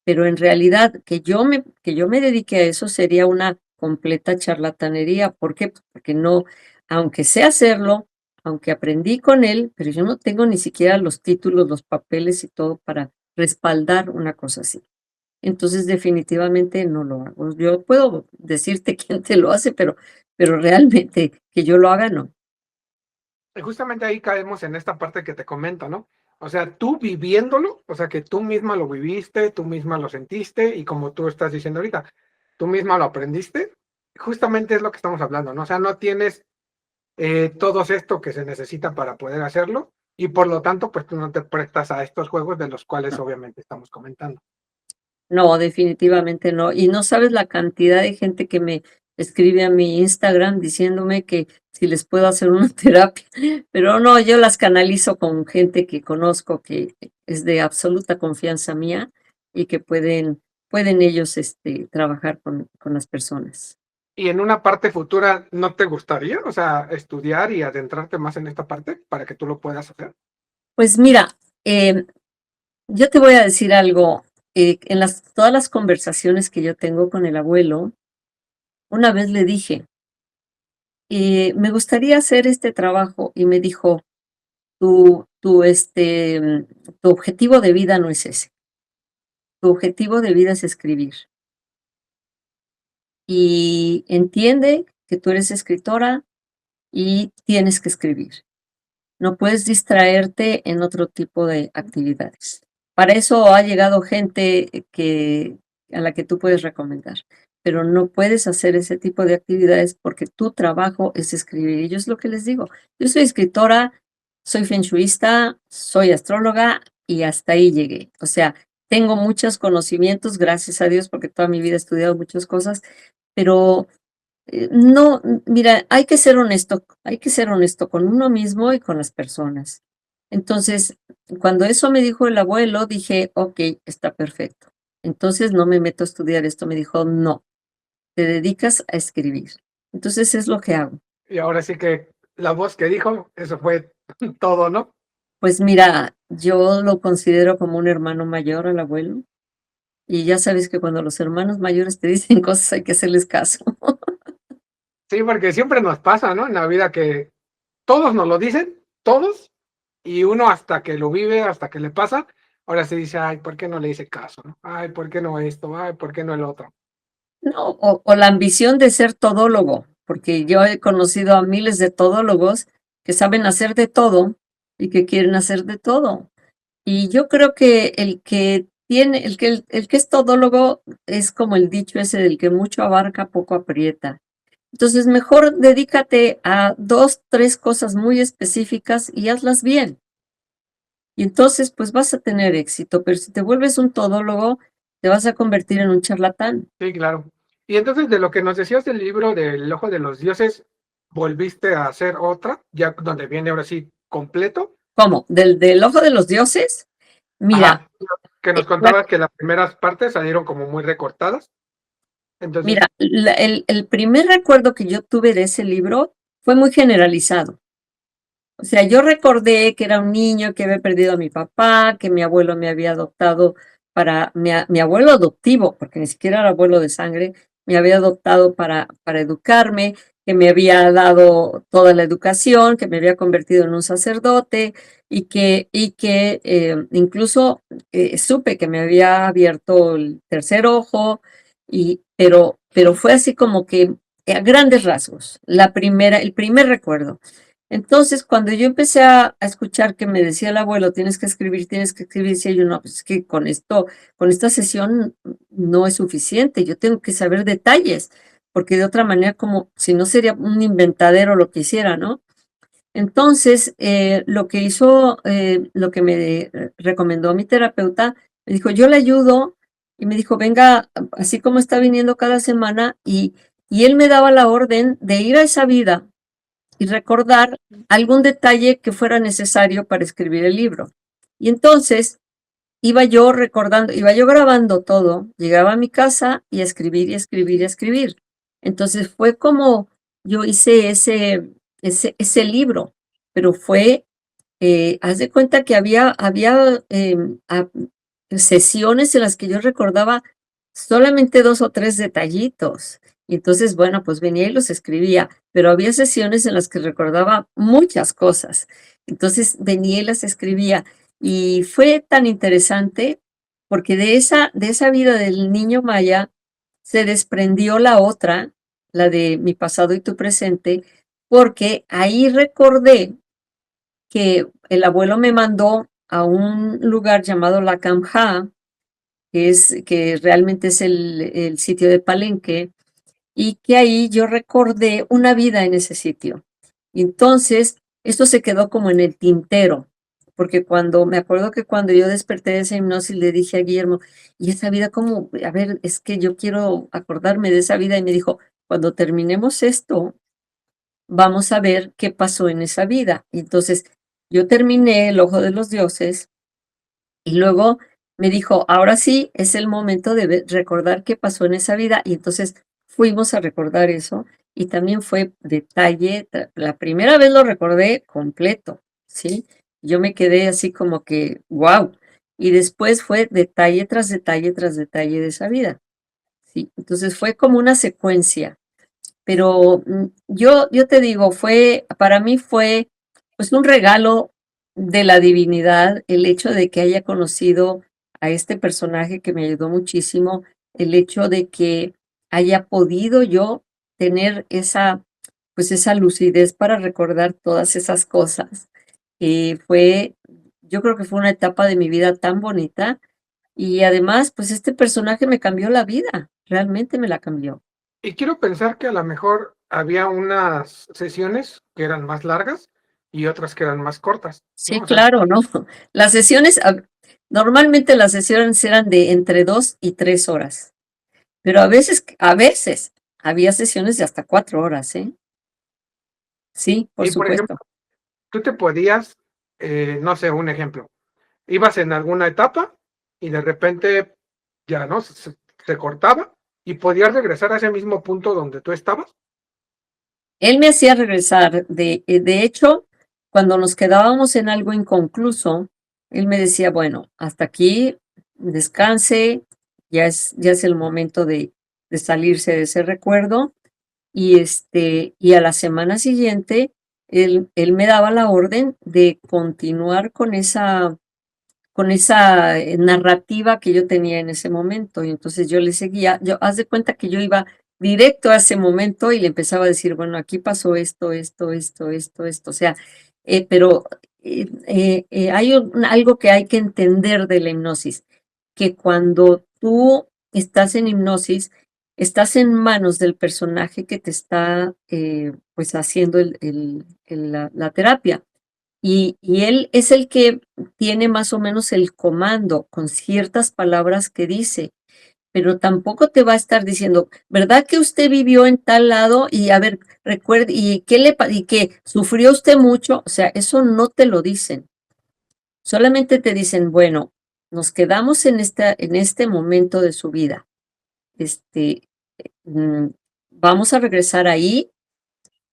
Pero en realidad que yo me dedique a eso sería una completa charlatanería, ¿por qué? Pues porque no, aunque sé hacerlo, aunque aprendí con él, pero yo no tengo ni siquiera los títulos, los papeles y todo para respaldar una cosa así. Entonces, definitivamente no lo hago. Yo puedo decirte quién te lo hace, pero realmente que yo lo haga, no. Y justamente ahí caemos en esta parte que te comento, ¿no? O sea, tú viviéndolo, o sea, que tú misma lo viviste, tú misma lo sentiste y como tú estás diciendo ahorita, tú misma lo aprendiste, justamente es lo que estamos hablando, ¿no? O sea, no tienes todo esto que se necesita para poder hacerlo y por lo tanto, pues tú no te prestas a estos juegos de los cuales obviamente estamos comentando. No, definitivamente no. Y no sabes la cantidad de gente que me escribe a mi Instagram diciéndome que si les puedo hacer una terapia, pero no, yo las canalizo con gente que conozco que es de absoluta confianza mía y que pueden ellos, trabajar con las personas. Y en una parte futura, ¿no te gustaría, o sea, estudiar y adentrarte más en esta parte para que tú lo puedas hacer? Pues mira, yo te voy a decir algo, en todas las conversaciones que yo tengo con el abuelo, una vez le dije: me gustaría hacer este trabajo, y me dijo, tu objetivo de vida no es ese, tu objetivo de vida es escribir. Y entiende que tú eres escritora y tienes que escribir. No puedes distraerte en otro tipo de actividades. Para eso ha llegado gente a la que tú puedes recomendar, pero no puedes hacer ese tipo de actividades porque tu trabajo es escribir. Y yo es lo que les digo. Yo soy escritora, soy feng shuista, soy astróloga y hasta ahí llegué. O sea, tengo muchos conocimientos, gracias a Dios, porque toda mi vida he estudiado muchas cosas, pero no, mira, hay que ser honesto con uno mismo y con las personas. Entonces, cuando eso me dijo el abuelo, dije, ok, está perfecto. Entonces no me meto a estudiar esto. Me dijo, no, te dedicas a escribir. Entonces es lo que hago. Y ahora sí que la voz que dijo, eso fue todo, ¿no? Pues mira, yo lo considero como un hermano mayor al abuelo. Y ya sabes que cuando los hermanos mayores te dicen cosas hay que hacerles caso. Sí, porque siempre nos pasa, ¿no? En la vida que todos nos lo dicen, todos, y uno hasta que lo vive, hasta que le pasa, ahora se dice, ay, ¿por qué no le hice caso? ¿No? Ay, ¿por qué no esto? Ay, ¿por qué no el otro? No, o la ambición de ser todólogo, porque yo he conocido a miles de todólogos que saben hacer de todo y que quieren hacer de todo. Y yo creo que el que es todólogo es como el dicho ese del que mucho abarca, poco aprieta. Entonces, mejor dedícate a 2, 3 cosas muy específicas y hazlas bien. Y entonces, pues vas a tener éxito, pero si te vuelves un todólogo, te vas a convertir en un charlatán. Sí, claro. Y entonces, de lo que nos decías del libro del Ojo de los Dioses, ¿volviste a hacer otra? Ya donde viene ahora sí completo. ¿Cómo? ¿Del ojo de los dioses? Mira, Ajá. Que nos la contabas que las primeras partes salieron como muy recortadas. mira, Entonces, el primer recuerdo que yo tuve de ese libro fue muy generalizado. O sea, yo recordé que era un niño que había perdido a mi papá, que mi abuelo me había adoptado mi abuelo adoptivo, porque ni siquiera era abuelo de sangre, me había adoptado para educarme, que me había dado toda la educación, que me había convertido en un sacerdote y que incluso supe que me había abierto el tercer ojo, pero fue así como que a grandes rasgos, el primer recuerdo. Entonces, cuando yo empecé a escuchar que me decía el abuelo, tienes que escribir, decía yo, no, pues es que con esta sesión no es suficiente, yo tengo que saber detalles, porque de otra manera, como si no sería un inventadero lo que hiciera, ¿no? Entonces, lo que me recomendó mi terapeuta, me dijo, yo le ayudo, y me dijo, venga, así como está viniendo cada semana, y él me daba la orden de ir a esa vida y recordar algún detalle que fuera necesario para escribir el libro. Y entonces iba yo recordando, iba yo grabando todo, llegaba a mi casa y a escribir y a escribir y a escribir. Entonces fue como yo hice ese libro, pero haz de cuenta que había sesiones en las que yo recordaba solamente 2 o 3 detallitos. Y entonces, bueno, pues venía y los escribía, pero había sesiones en las que recordaba muchas cosas. Entonces venía y las escribía. Y fue tan interesante porque de esa vida del niño Maya se desprendió la otra, la de mi pasado y tu presente, porque ahí recordé que el abuelo me mandó a un lugar llamado La Camja, que realmente es el sitio de Palenque, y que ahí yo recordé una vida en ese sitio. Y entonces, esto se quedó como en el tintero, porque me acuerdo que cuando yo desperté de esa hipnosis le dije a Guillermo, y esa vida como, a ver, es que yo quiero acordarme de esa vida, y me dijo, cuando terminemos esto, vamos a ver qué pasó en esa vida. Y entonces yo terminé El Ojo de los Dioses y luego me dijo, ahora sí es el momento de recordar qué pasó en esa vida. Y entonces fuimos a recordar eso y también fue detalle. La primera vez lo recordé completo, ¿sí? Yo me quedé así como que, wow. Y después fue detalle tras detalle tras detalle de esa vida, ¿sí? Entonces fue como una secuencia. Pero yo te digo, para mí fue pues un regalo de la divinidad el hecho de que haya conocido a este personaje que me ayudó muchísimo, el hecho de que haya podido yo tener pues esa lucidez para recordar todas esas cosas. Yo creo que fue una etapa de mi vida tan bonita y además, pues este personaje me cambió la vida, realmente me la cambió. Y quiero pensar que a lo mejor había unas sesiones que eran más largas y otras que eran más cortas, ¿no? Sí, O sea, claro, ¿no? Las sesiones, normalmente las sesiones eran de entre 2 y 3 horas, pero a veces había sesiones de hasta 4 horas, ¿eh? Sí, por y por ejemplo, supuesto. tú te podías, no sé, un ejemplo, ibas en alguna etapa y de repente ya, ¿no? Se cortaba y podías regresar a ese mismo punto donde tú estabas. Él me hacía regresar, de hecho, cuando nos quedábamos en algo inconcluso, él me decía, bueno, hasta aquí, descanse, ya es el momento de salirse de ese recuerdo. Y a la semana siguiente, él me daba la orden de continuar con esa narrativa que yo tenía en ese momento. Y entonces yo le seguía, haz de cuenta que yo iba directo a ese momento y le empezaba a decir, bueno, aquí pasó esto, esto, esto, esto, esto. O sea, pero hay algo que hay que entender de la hipnosis, que cuando tú estás en hipnosis, estás en manos del personaje que te está pues haciendo la terapia. Y él es el que tiene más o menos el comando con ciertas palabras que dice, pero tampoco te va a estar diciendo, ¿verdad que usted vivió en tal lado? Y a ver, recuerde, y que sufrió usted mucho? O sea, eso no te lo dicen. Solamente te dicen, bueno, nos quedamos en este momento de su vida. Este, mm, vamos a regresar ahí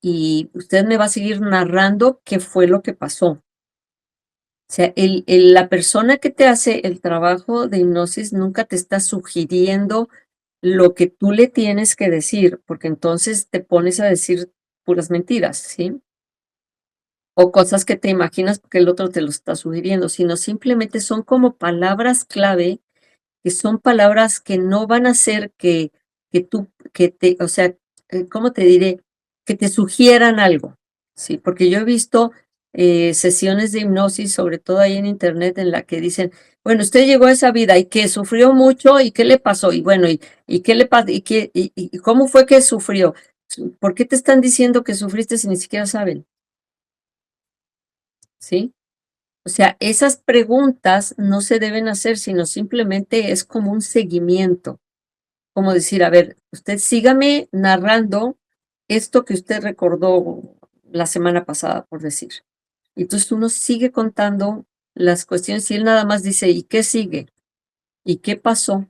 y usted me va a seguir narrando qué fue lo que pasó. O sea, la persona que te hace el trabajo de hipnosis nunca te está sugiriendo lo que tú le tienes que decir, porque entonces te pones a decir puras mentiras, ¿sí? O cosas que te imaginas porque el otro te lo está sugiriendo, sino simplemente son como palabras clave, que son palabras que no van a hacer o sea, ¿cómo te diré? Que te sugieran algo, ¿sí? Porque yo he visto sesiones de hipnosis, sobre todo ahí en internet, en la que dicen, bueno, usted llegó a esa vida y que sufrió mucho y qué le pasó, y bueno, y qué le pasó, y cómo fue que sufrió. ¿Por qué te están diciendo que sufriste si ni siquiera saben? ¿Sí? O sea, esas preguntas no se deben hacer, sino simplemente es como un seguimiento, como decir, a ver, usted sígame narrando esto que usted recordó la semana pasada, por decir. Y entonces uno sigue contando las cuestiones y él nada más dice, ¿y qué sigue? ¿Y qué pasó?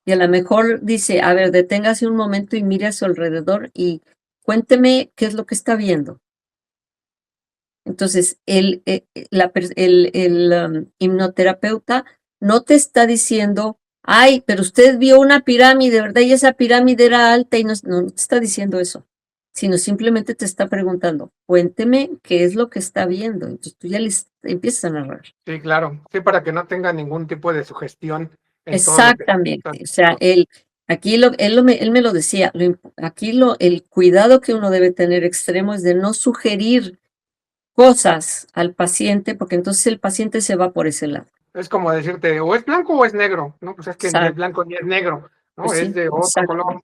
Y a lo mejor dice, a ver, deténgase un momento y mire a su alrededor y cuénteme qué es lo que está viendo. Entonces, el hipnoterapeuta no te está diciendo, ay, pero usted vio una pirámide, ¿verdad? Y esa pirámide era alta y no te está diciendo eso, sino simplemente te está preguntando, cuénteme qué es lo que está viendo. Entonces tú ya les empiezas a narrar. Sí, claro. Sí, para que no tenga ningún tipo de sugestión en todo lo que estás Exactamente. O sea, diciendo. él me lo decía, el cuidado que uno debe tener extremo es de no sugerir cosas al paciente, porque entonces el paciente se va por ese lado. Es como decirte, o es blanco o es negro, ¿no? Pues es que ni es Exacto, blanco ni es negro, ¿no? pues Es sí, de otro exacto. color.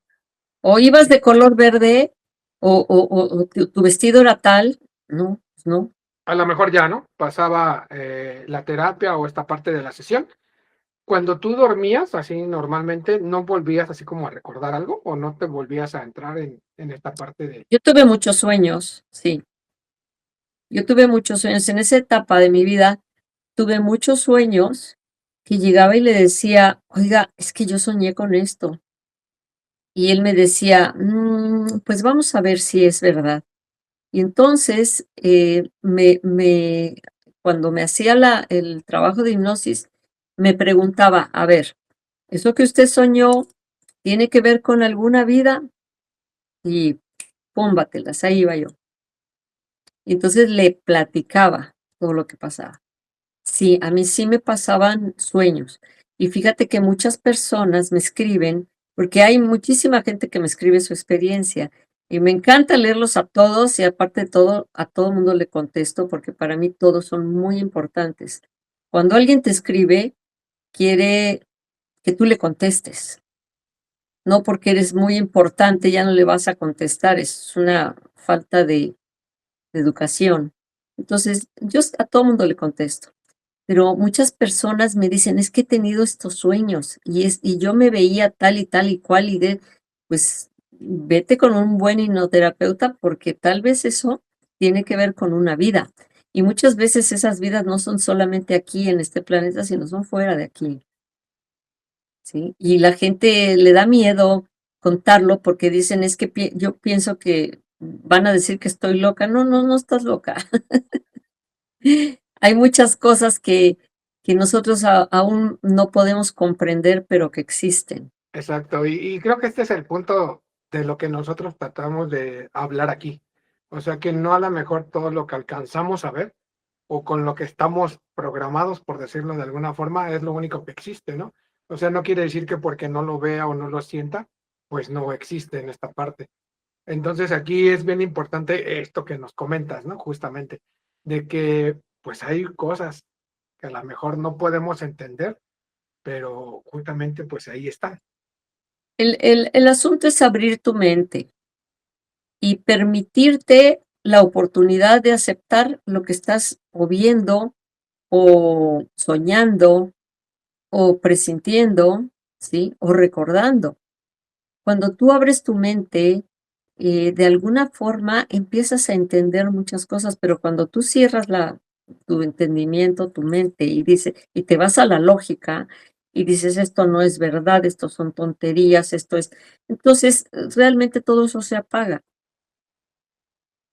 O ibas de color verde, o tu vestido era tal, no, pues no. A lo mejor ya, ¿no? Pasaba la terapia o esta parte de la sesión. Cuando tú dormías, así normalmente, ¿no volvías así como a recordar algo o no te volvías a entrar en esta parte de... Yo tuve muchos sueños, sí, yo tuve muchos sueños. En esa etapa de mi vida tuve muchos sueños que llegaba y le decía, oiga, es que yo soñé con esto. Y él me decía, pues vamos a ver si es verdad. Y entonces, cuando me hacía el trabajo de hipnosis, me preguntaba, a ver, ¿eso que usted soñó tiene que ver con alguna vida? y púmbatelas, ahí iba yo. Y entonces le platicaba todo lo que pasaba. Sí, a mí sí me pasaban sueños. Y fíjate que muchas personas me escriben, porque hay muchísima gente que me escribe su experiencia. Y me encanta leerlos a todos y aparte de todo, a todo mundo le contesto porque para mí todos son muy importantes. Cuando alguien te escribe, quiere que tú le contestes. No porque eres muy importante, ya no le vas a contestar. Es una falta de educación. Entonces, yo a todo mundo le contesto. Pero muchas personas me dicen: "Es que he tenido estos sueños, y yo me veía tal y cual", pues, vete con un buen hipnoterapeuta, porque tal vez eso tiene que ver con una vida. Y muchas veces esas vidas no son solamente aquí en este planeta, sino son fuera de aquí, ¿sí? Y la gente le da miedo contarlo porque dicen: "Es que yo pienso que van a decir que estoy loca". No, no, no estás loca. Hay muchas cosas que nosotros aún no podemos comprender, pero que existen. Exacto, y creo que este es el punto de lo que nosotros tratamos de hablar aquí. O sea, que no a lo mejor todo lo que alcanzamos a ver, o con lo que estamos programados, por decirlo de alguna forma, es lo único que existe, ¿no? O sea, no quiere decir que porque no lo vea o no lo sienta, pues no existe en esta parte. Entonces, aquí es bien importante esto que nos comentas, ¿no? Justamente, de que, pues, hay cosas que a lo mejor no podemos entender, pero justamente, pues, ahí están. El asunto es abrir tu mente y permitirte la oportunidad de aceptar lo que estás o viendo, o soñando, o presintiendo, ¿sí? O recordando. Cuando tú abres tu mente, de alguna forma empiezas a entender muchas cosas, pero cuando tú cierras tu entendimiento, tu mente, y te vas a la lógica, y dices: "Esto no es verdad, esto son tonterías, esto es", entonces, realmente todo eso se apaga.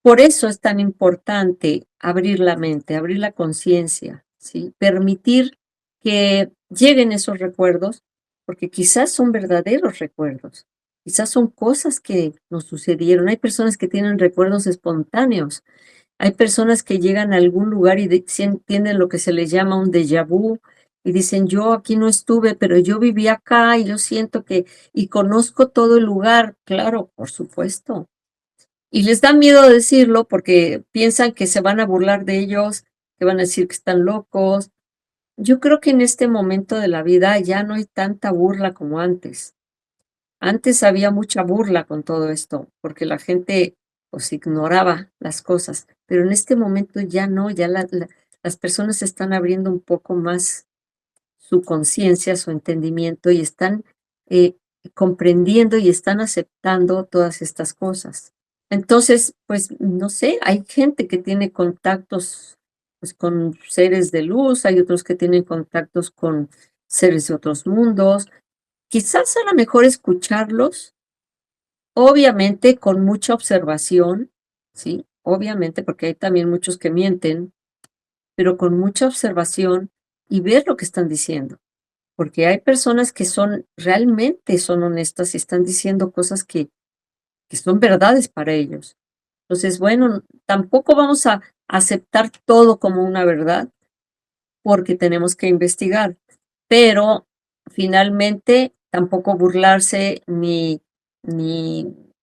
Por eso es tan importante abrir la mente, abrir la conciencia, ¿sí? Permitir que lleguen esos recuerdos, porque quizás son verdaderos recuerdos, quizás son cosas que nos sucedieron. Hay personas que tienen recuerdos espontáneos, hay personas que llegan a algún lugar y tienen lo que se les llama un déjà vu y dicen: "Yo aquí no estuve, pero yo viví acá y yo siento que y conozco todo el lugar". Claro, por supuesto. Y les da miedo decirlo porque piensan que se van a burlar de ellos, que van a decir que están locos. Yo creo que en este momento de la vida ya no hay tanta burla como antes. Antes había mucha burla con todo esto, porque la gente, pues, ignoraba las cosas, pero en este momento ya no, ya las personas están abriendo un poco más su conciencia, su entendimiento y están, eh, comprendiendo y están aceptando todas estas cosas. Entonces, pues, no sé, hay gente que tiene contactos, pues, con seres de luz, hay otros que tienen contactos con seres de otros mundos. Quizás a lo mejor escucharlos, obviamente con mucha observación, ¿sí? Obviamente, porque hay también muchos que mienten, pero con mucha observación y ver lo que están diciendo. Porque hay personas que realmente son honestas y están diciendo cosas que son verdades para ellos. Entonces, bueno, tampoco vamos a aceptar todo como una verdad, porque tenemos que investigar, pero finalmente tampoco burlarse ni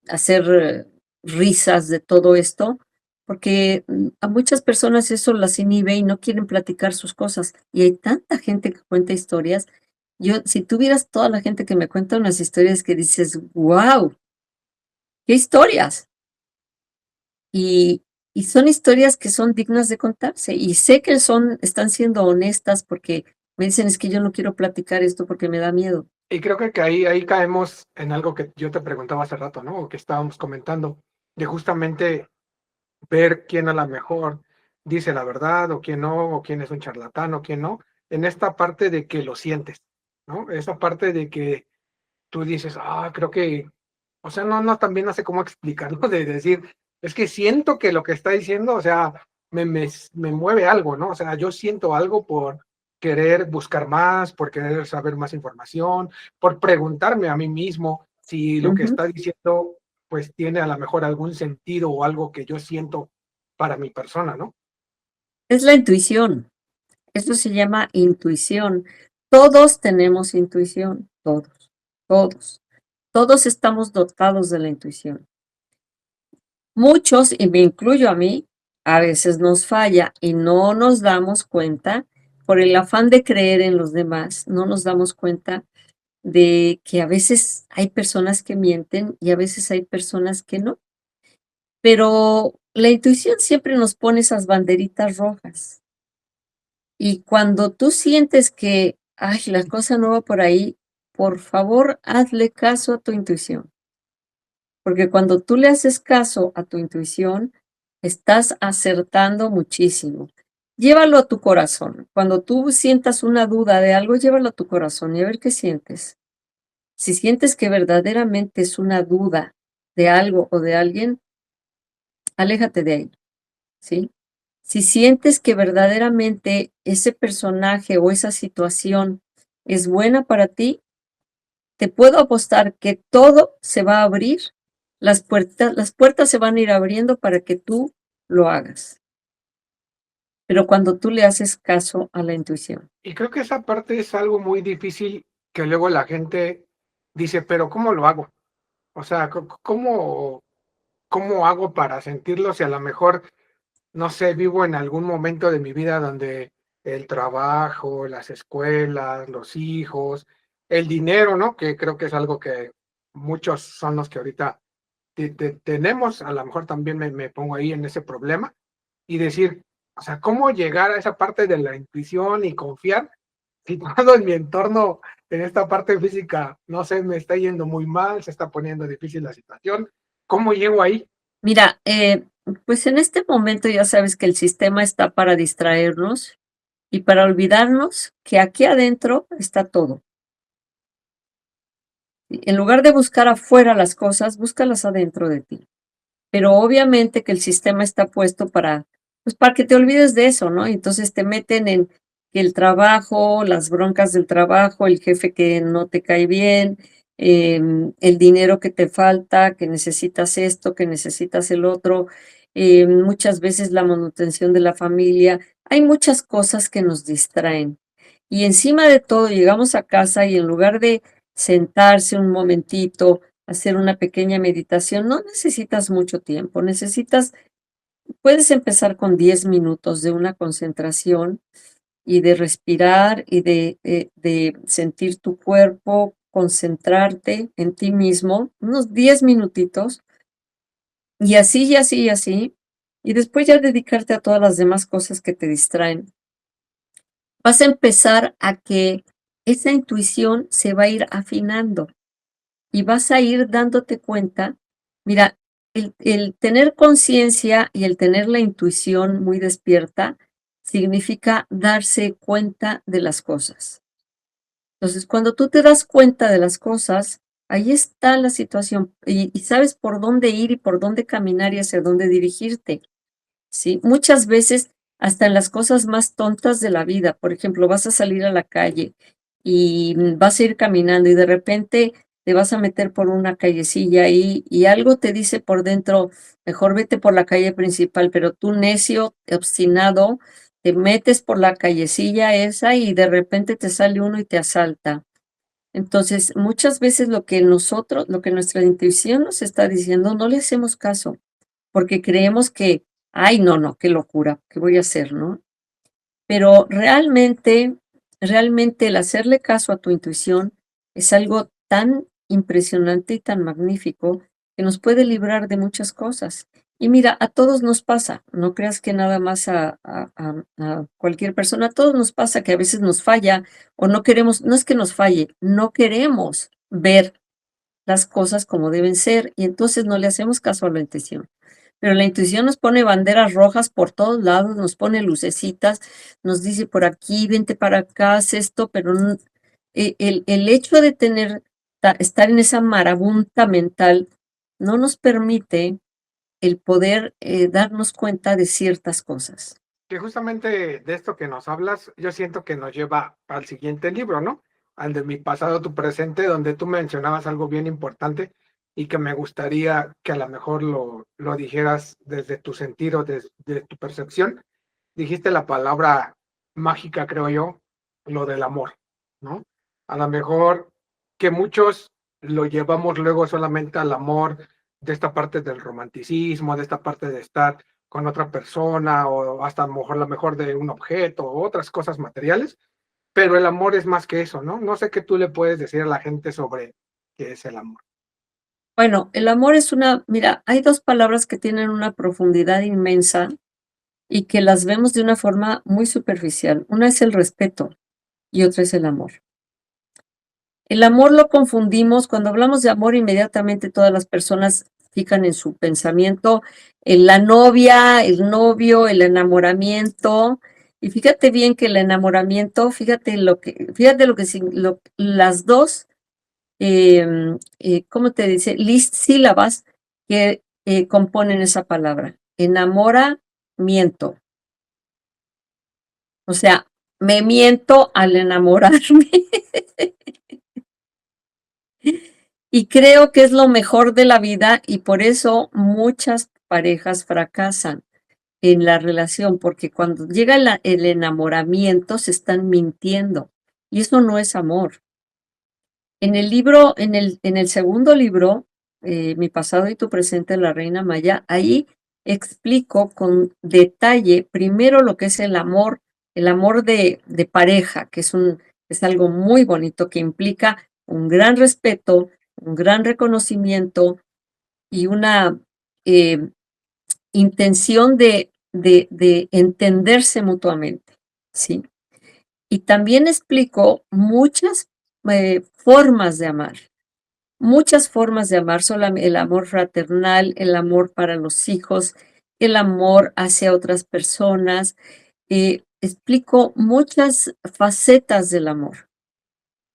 hacer risas de todo esto, porque, a muchas personas eso las inhibe y no quieren platicar sus cosas, y hay tanta gente que cuenta historias. Si tú vieras toda la gente que me cuenta unas historias que dices: "Guau, qué historias". Y y son historias que son dignas de contarse, y sé que están siendo honestas porque me dicen: "Es que yo no quiero platicar esto porque me da miedo". Y creo que ahí caemos en algo que yo te preguntaba hace rato, ¿no? O que estábamos comentando, de justamente ver quién a la mejor dice la verdad, o quién no, o quién es un charlatán, o quién no, en esta parte de que lo sientes, ¿no? Esa parte de que tú dices: "Ah, creo que", o sea, también no sé cómo explicarlo, de decir, es que siento que lo que está diciendo, o sea, me mueve algo, ¿no? O sea, yo siento algo por querer buscar más, por querer saber más información, por preguntarme a mí mismo si lo que Ujú. está diciendo, pues tiene a lo mejor algún sentido o algo que yo siento para mi persona, ¿no? Es la intuición. Eso se llama intuición. Todos tenemos intuición, todos, todos. Todos estamos dotados de la intuición. Muchos, y me incluyo a mí, a veces nos falla y no nos damos cuenta, por el afán de creer en los demás, no nos damos cuenta de que a veces hay personas que mienten y a veces hay personas que no. Pero la intuición siempre nos pone esas banderitas rojas. Y cuando tú sientes que, ay, la cosa no va por ahí, por favor, hazle caso a tu intuición. Porque cuando tú le haces caso a tu intuición, estás acertando muchísimo. Llévalo a tu corazón. Cuando tú sientas una duda de algo, llévalo a tu corazón y a ver qué sientes. Si sientes que verdaderamente es una duda de algo o de alguien, aléjate de ahí, ¿sí? Si sientes que verdaderamente ese personaje o esa situación es buena para ti, te puedo apostar que todo se va a abrir, las puertas se van a ir abriendo para que tú lo hagas, pero cuando tú le haces caso a la intuición. Y creo que esa parte es algo muy difícil que luego la gente dice, pero ¿cómo lo hago? O sea, ¿cómo hago para sentirlo si a lo mejor, no sé, vivo en algún momento de mi vida donde el trabajo, las escuelas, los hijos, el dinero, ¿no? Que creo que es algo que muchos son los que ahorita tenemos, a lo mejor también me pongo ahí en ese problema y decir, o sea, ¿cómo llegar a esa parte de la intuición y confiar si todo en mi entorno, en esta parte física, no sé, me está yendo muy mal, se está poniendo difícil la situación? ¿Cómo llego ahí? Mira, pues en este momento ya sabes que el sistema está para distraernos y para olvidarnos que aquí adentro está todo. En lugar de buscar afuera las cosas, búscalas adentro de ti. Pero obviamente que el sistema está puesto para, pues, para que te olvides de eso, ¿no? Entonces te meten en que el trabajo, las broncas del trabajo, el jefe que no te cae bien, el dinero que te falta, que necesitas esto, que necesitas el otro, muchas veces la manutención de la familia. Hay muchas cosas que nos distraen. Y encima de todo llegamos a casa y en lugar de sentarse un momentito, hacer una pequeña meditación, no necesitas mucho tiempo, puedes empezar con 10 minutos de una concentración y de respirar y de sentir tu cuerpo, concentrarte en ti mismo, unos 10 minutitos, y así, y así, y así, y después ya dedicarte a todas las demás cosas que te distraen. Vas a empezar a que esa intuición se va a ir afinando. Y vas a ir dándote cuenta, mira, el tener conciencia y el tener la intuición muy despierta significa darse cuenta de las cosas. Entonces, cuando tú te das cuenta de las cosas, ahí está la situación y sabes por dónde ir y por dónde caminar y hacia dónde dirigirte. Sí, muchas veces, hasta en las cosas más tontas de la vida, por ejemplo, vas a salir a la calle y vas a ir caminando y de repente te vas a meter por una callecilla y algo te dice por dentro, mejor vete por la calle principal, pero tú necio, obstinado, te metes por la callecilla esa y de repente te sale uno y te asalta. Entonces, muchas veces lo que nuestra intuición nos está diciendo, no le hacemos caso porque creemos que, ay, no, no, qué locura, ¿qué voy a hacer, no? Pero realmente el hacerle caso a tu intuición es algo tan impresionante y tan magnífico que nos puede librar de muchas cosas. Y mira, a todos nos pasa, no creas que nada más a cualquier persona, a todos nos pasa que a veces nos falla o no queremos, no es que nos falle, no queremos ver las cosas como deben ser y entonces no le hacemos caso a la intuición. Pero la intuición nos pone banderas rojas por todos lados, nos pone lucecitas, nos dice por aquí, vente para acá, haz esto, pero el hecho de estar en esa marabunta mental no nos permite el poder darnos cuenta de ciertas cosas. Que justamente de esto que nos hablas, yo siento que nos lleva al siguiente libro, ¿no? Al de Mi pasado, tu presente, donde tú mencionabas algo bien importante, y que me gustaría que a lo mejor lo dijeras desde tu sentido, desde tu percepción. Dijiste la palabra mágica, creo yo, lo del amor, ¿no? A lo mejor que muchos lo llevamos luego solamente al amor de esta parte del romanticismo, de esta parte de estar con otra persona o hasta a lo mejor de un objeto o otras cosas materiales, pero el amor es más que eso, ¿no? No sé qué tú le puedes decir a la gente sobre qué es el amor. Bueno, el amor es mira, hay 2 palabras que tienen una profundidad inmensa y que las vemos de una forma muy superficial. Una es el respeto y otra es el amor. El amor lo confundimos, cuando hablamos de amor, inmediatamente todas las personas fijan en su pensamiento en la novia, el novio, el enamoramiento. Y fíjate bien que el enamoramiento, fíjate lo que las dos, ¿cómo te dice? Sílabas que componen esa palabra. Enamoramiento. O sea, me miento al enamorarme. Y creo que es lo mejor de la vida y por eso muchas parejas fracasan en la relación, porque cuando llega el enamoramiento se están mintiendo y eso no es amor. En el libro, en el segundo libro, Mi pasado y tu presente, la Reina Maya, ahí explico con detalle primero lo que es el amor de pareja, que es algo muy bonito que implica un gran respeto, un gran reconocimiento y una eh, intención de entenderse mutuamente, ¿sí? Y también explico muchas formas de amar, el amor fraternal, el amor para los hijos, el amor hacia otras personas. Explico muchas facetas del amor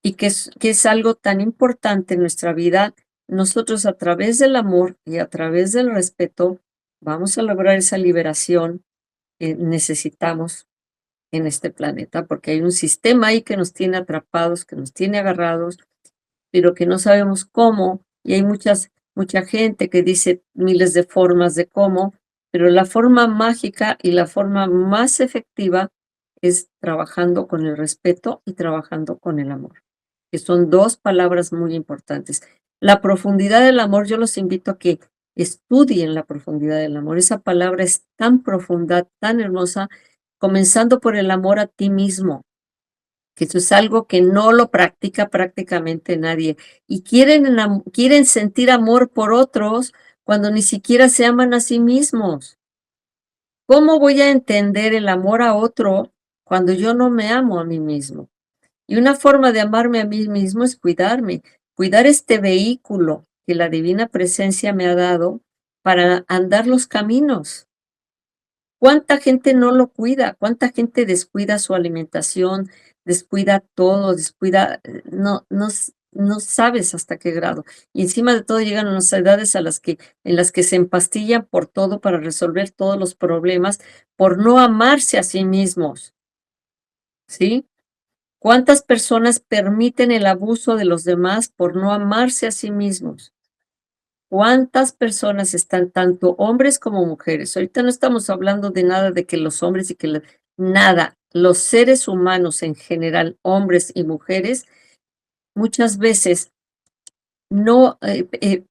y que es algo tan importante en nuestra vida. Nosotros a través del amor y a través del respeto vamos a lograr esa liberación que necesitamos en este planeta, porque hay un sistema ahí que nos tiene atrapados, que nos tiene agarrados, pero que no sabemos cómo, y hay mucha gente que dice miles de formas de cómo, pero la forma mágica y la forma más efectiva es trabajando con el respeto y trabajando con el amor, que son 2 palabras muy importantes. La profundidad del amor, yo los invito a que estudien la profundidad del amor. Esa palabra es tan profunda, tan hermosa, comenzando por el amor a ti mismo, que eso es algo que no lo practica prácticamente nadie. Y quieren sentir amor por otros cuando ni siquiera se aman a sí mismos. ¿Cómo voy a entender el amor a otro cuando yo no me amo a mí mismo? Y una forma de amarme a mí mismo es cuidarme, cuidar este vehículo que la divina presencia me ha dado para andar los caminos. ¿Cuánta gente no lo cuida? ¿Cuánta gente descuida su alimentación, descuida todo, no sabes hasta qué grado? Y encima de todo llegan a unas edades en las que se empastillan por todo para resolver todos los problemas, por no amarse a sí mismos, ¿sí? ¿Cuántas personas permiten el abuso de los demás por no amarse a sí mismos? ¿Cuántas personas están, tanto hombres como mujeres? Ahorita no estamos hablando de nada de que los hombres nada. Los seres humanos en general, hombres y mujeres, muchas veces no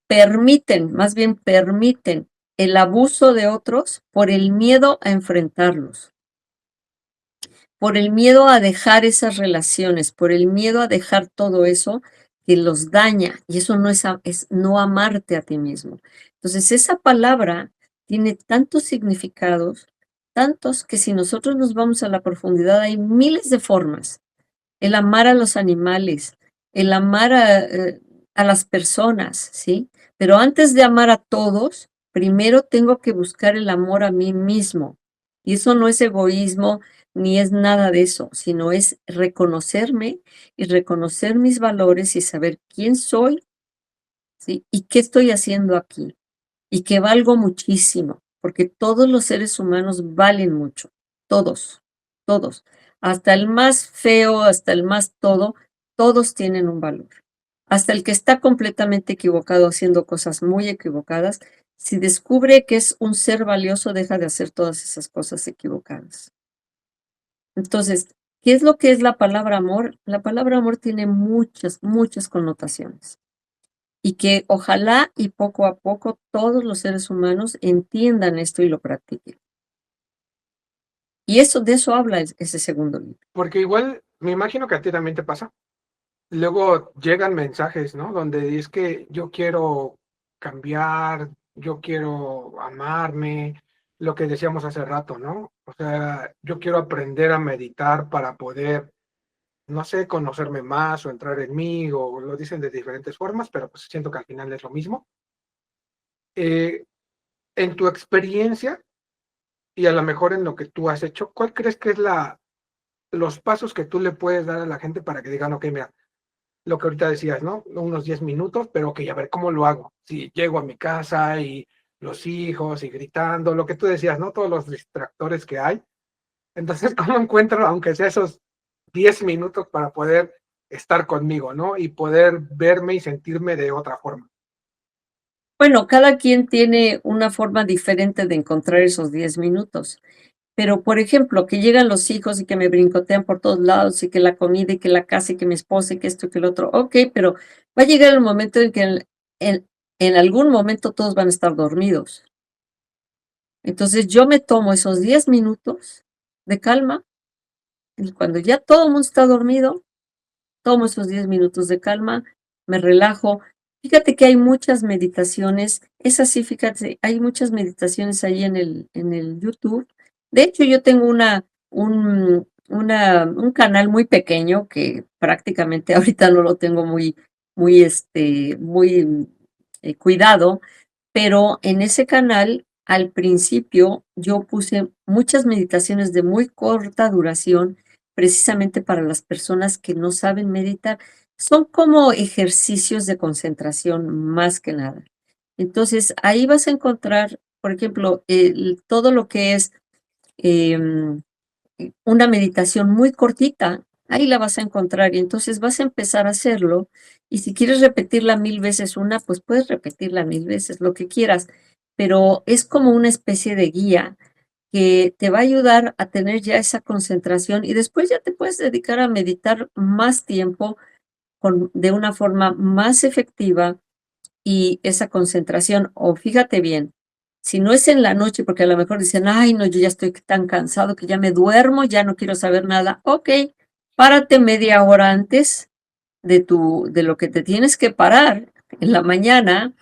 permiten, más bien permiten el abuso de otros por el miedo a enfrentarlos, por el miedo a dejar esas relaciones, por el miedo a dejar todo eso que los daña, y eso no es no amarte a ti mismo. Entonces, esa palabra tiene tantos significados, tantos que si nosotros nos vamos a la profundidad, hay miles de formas. El amar a los animales, el amar a las personas, ¿sí? Pero antes de amar a todos, primero tengo que buscar el amor a mí mismo. Y eso no es egoísmo ni es nada de eso, sino es reconocerme y reconocer mis valores y saber quién soy, ¿sí? Y qué estoy haciendo aquí. Y que valgo muchísimo, porque todos los seres humanos valen mucho, todos, todos. Hasta el más feo, hasta el más todo, todos tienen un valor. Hasta el que está completamente equivocado, haciendo cosas muy equivocadas, si descubre que es un ser valioso, deja de hacer todas esas cosas equivocadas. Entonces, ¿qué es lo que es la palabra amor? La palabra amor tiene muchas, muchas connotaciones. Y que ojalá y poco a poco todos los seres humanos entiendan esto y lo practiquen. Y eso, de eso habla ese segundo libro. Porque igual me imagino que a ti también te pasa. Luego llegan mensajes, ¿no? Donde es que yo quiero cambiar, yo quiero amarme, lo que decíamos hace rato, ¿no? O sea, yo quiero aprender a meditar para poder, no sé, conocerme más o entrar en mí, o lo dicen de diferentes formas, pero pues siento que al final es lo mismo. Eh, en tu experiencia y a lo mejor en lo que tú has hecho, ¿cuál crees que es los pasos que tú le puedes dar a la gente para que digan, ok, mira, lo que ahorita decías, ¿no? Unos 10 minutos, pero que a ver cómo lo hago. Si llego a mi casa y los hijos y gritando, lo que tú decías, ¿no? Todos los distractores que hay. Entonces, ¿cómo encuentro, aunque sea esos 10 minutos para poder estar conmigo, ¿no? Y poder verme y sentirme de otra forma? Bueno, cada quien tiene una forma diferente de encontrar esos 10 minutos. Pero, por ejemplo, que llegan los hijos y que me brincotean por todos lados, y que la comida, y que la casa, y que mi esposa, y que esto, y que lo otro. Okey, pero va a llegar el momento en que en algún momento todos van a estar dormidos. Entonces, yo me tomo esos 10 minutos de calma, y cuando ya todo el mundo está dormido, tomo esos 10 minutos de calma, me relajo. Fíjate que hay muchas meditaciones, es así, fíjate, hay muchas meditaciones ahí en el YouTube. De hecho, yo tengo un canal muy pequeño que prácticamente ahorita no lo tengo muy cuidado, pero en ese canal, al principio, yo puse muchas meditaciones de muy corta duración, precisamente para las personas que no saben meditar. Son como ejercicios de concentración, más que nada. Entonces, ahí vas a encontrar, por ejemplo, todo lo que es, em, una meditación muy cortita, ahí la vas a encontrar, y entonces vas a empezar a hacerlo, y si quieres repetirla 1000 veces una, pues puedes repetirla 1000 veces, lo que quieras, pero es como una especie de guía que te va a ayudar a tener ya esa concentración, y después ya te puedes dedicar a meditar más tiempo de una forma más efectiva, y esa concentración, o fíjate bien, si no es en la noche, porque a lo mejor dicen: "Ay, no, yo ya estoy tan cansado que ya me duermo, ya no quiero saber nada". Okey, párate media hora antes de lo que te tienes que parar en la mañana,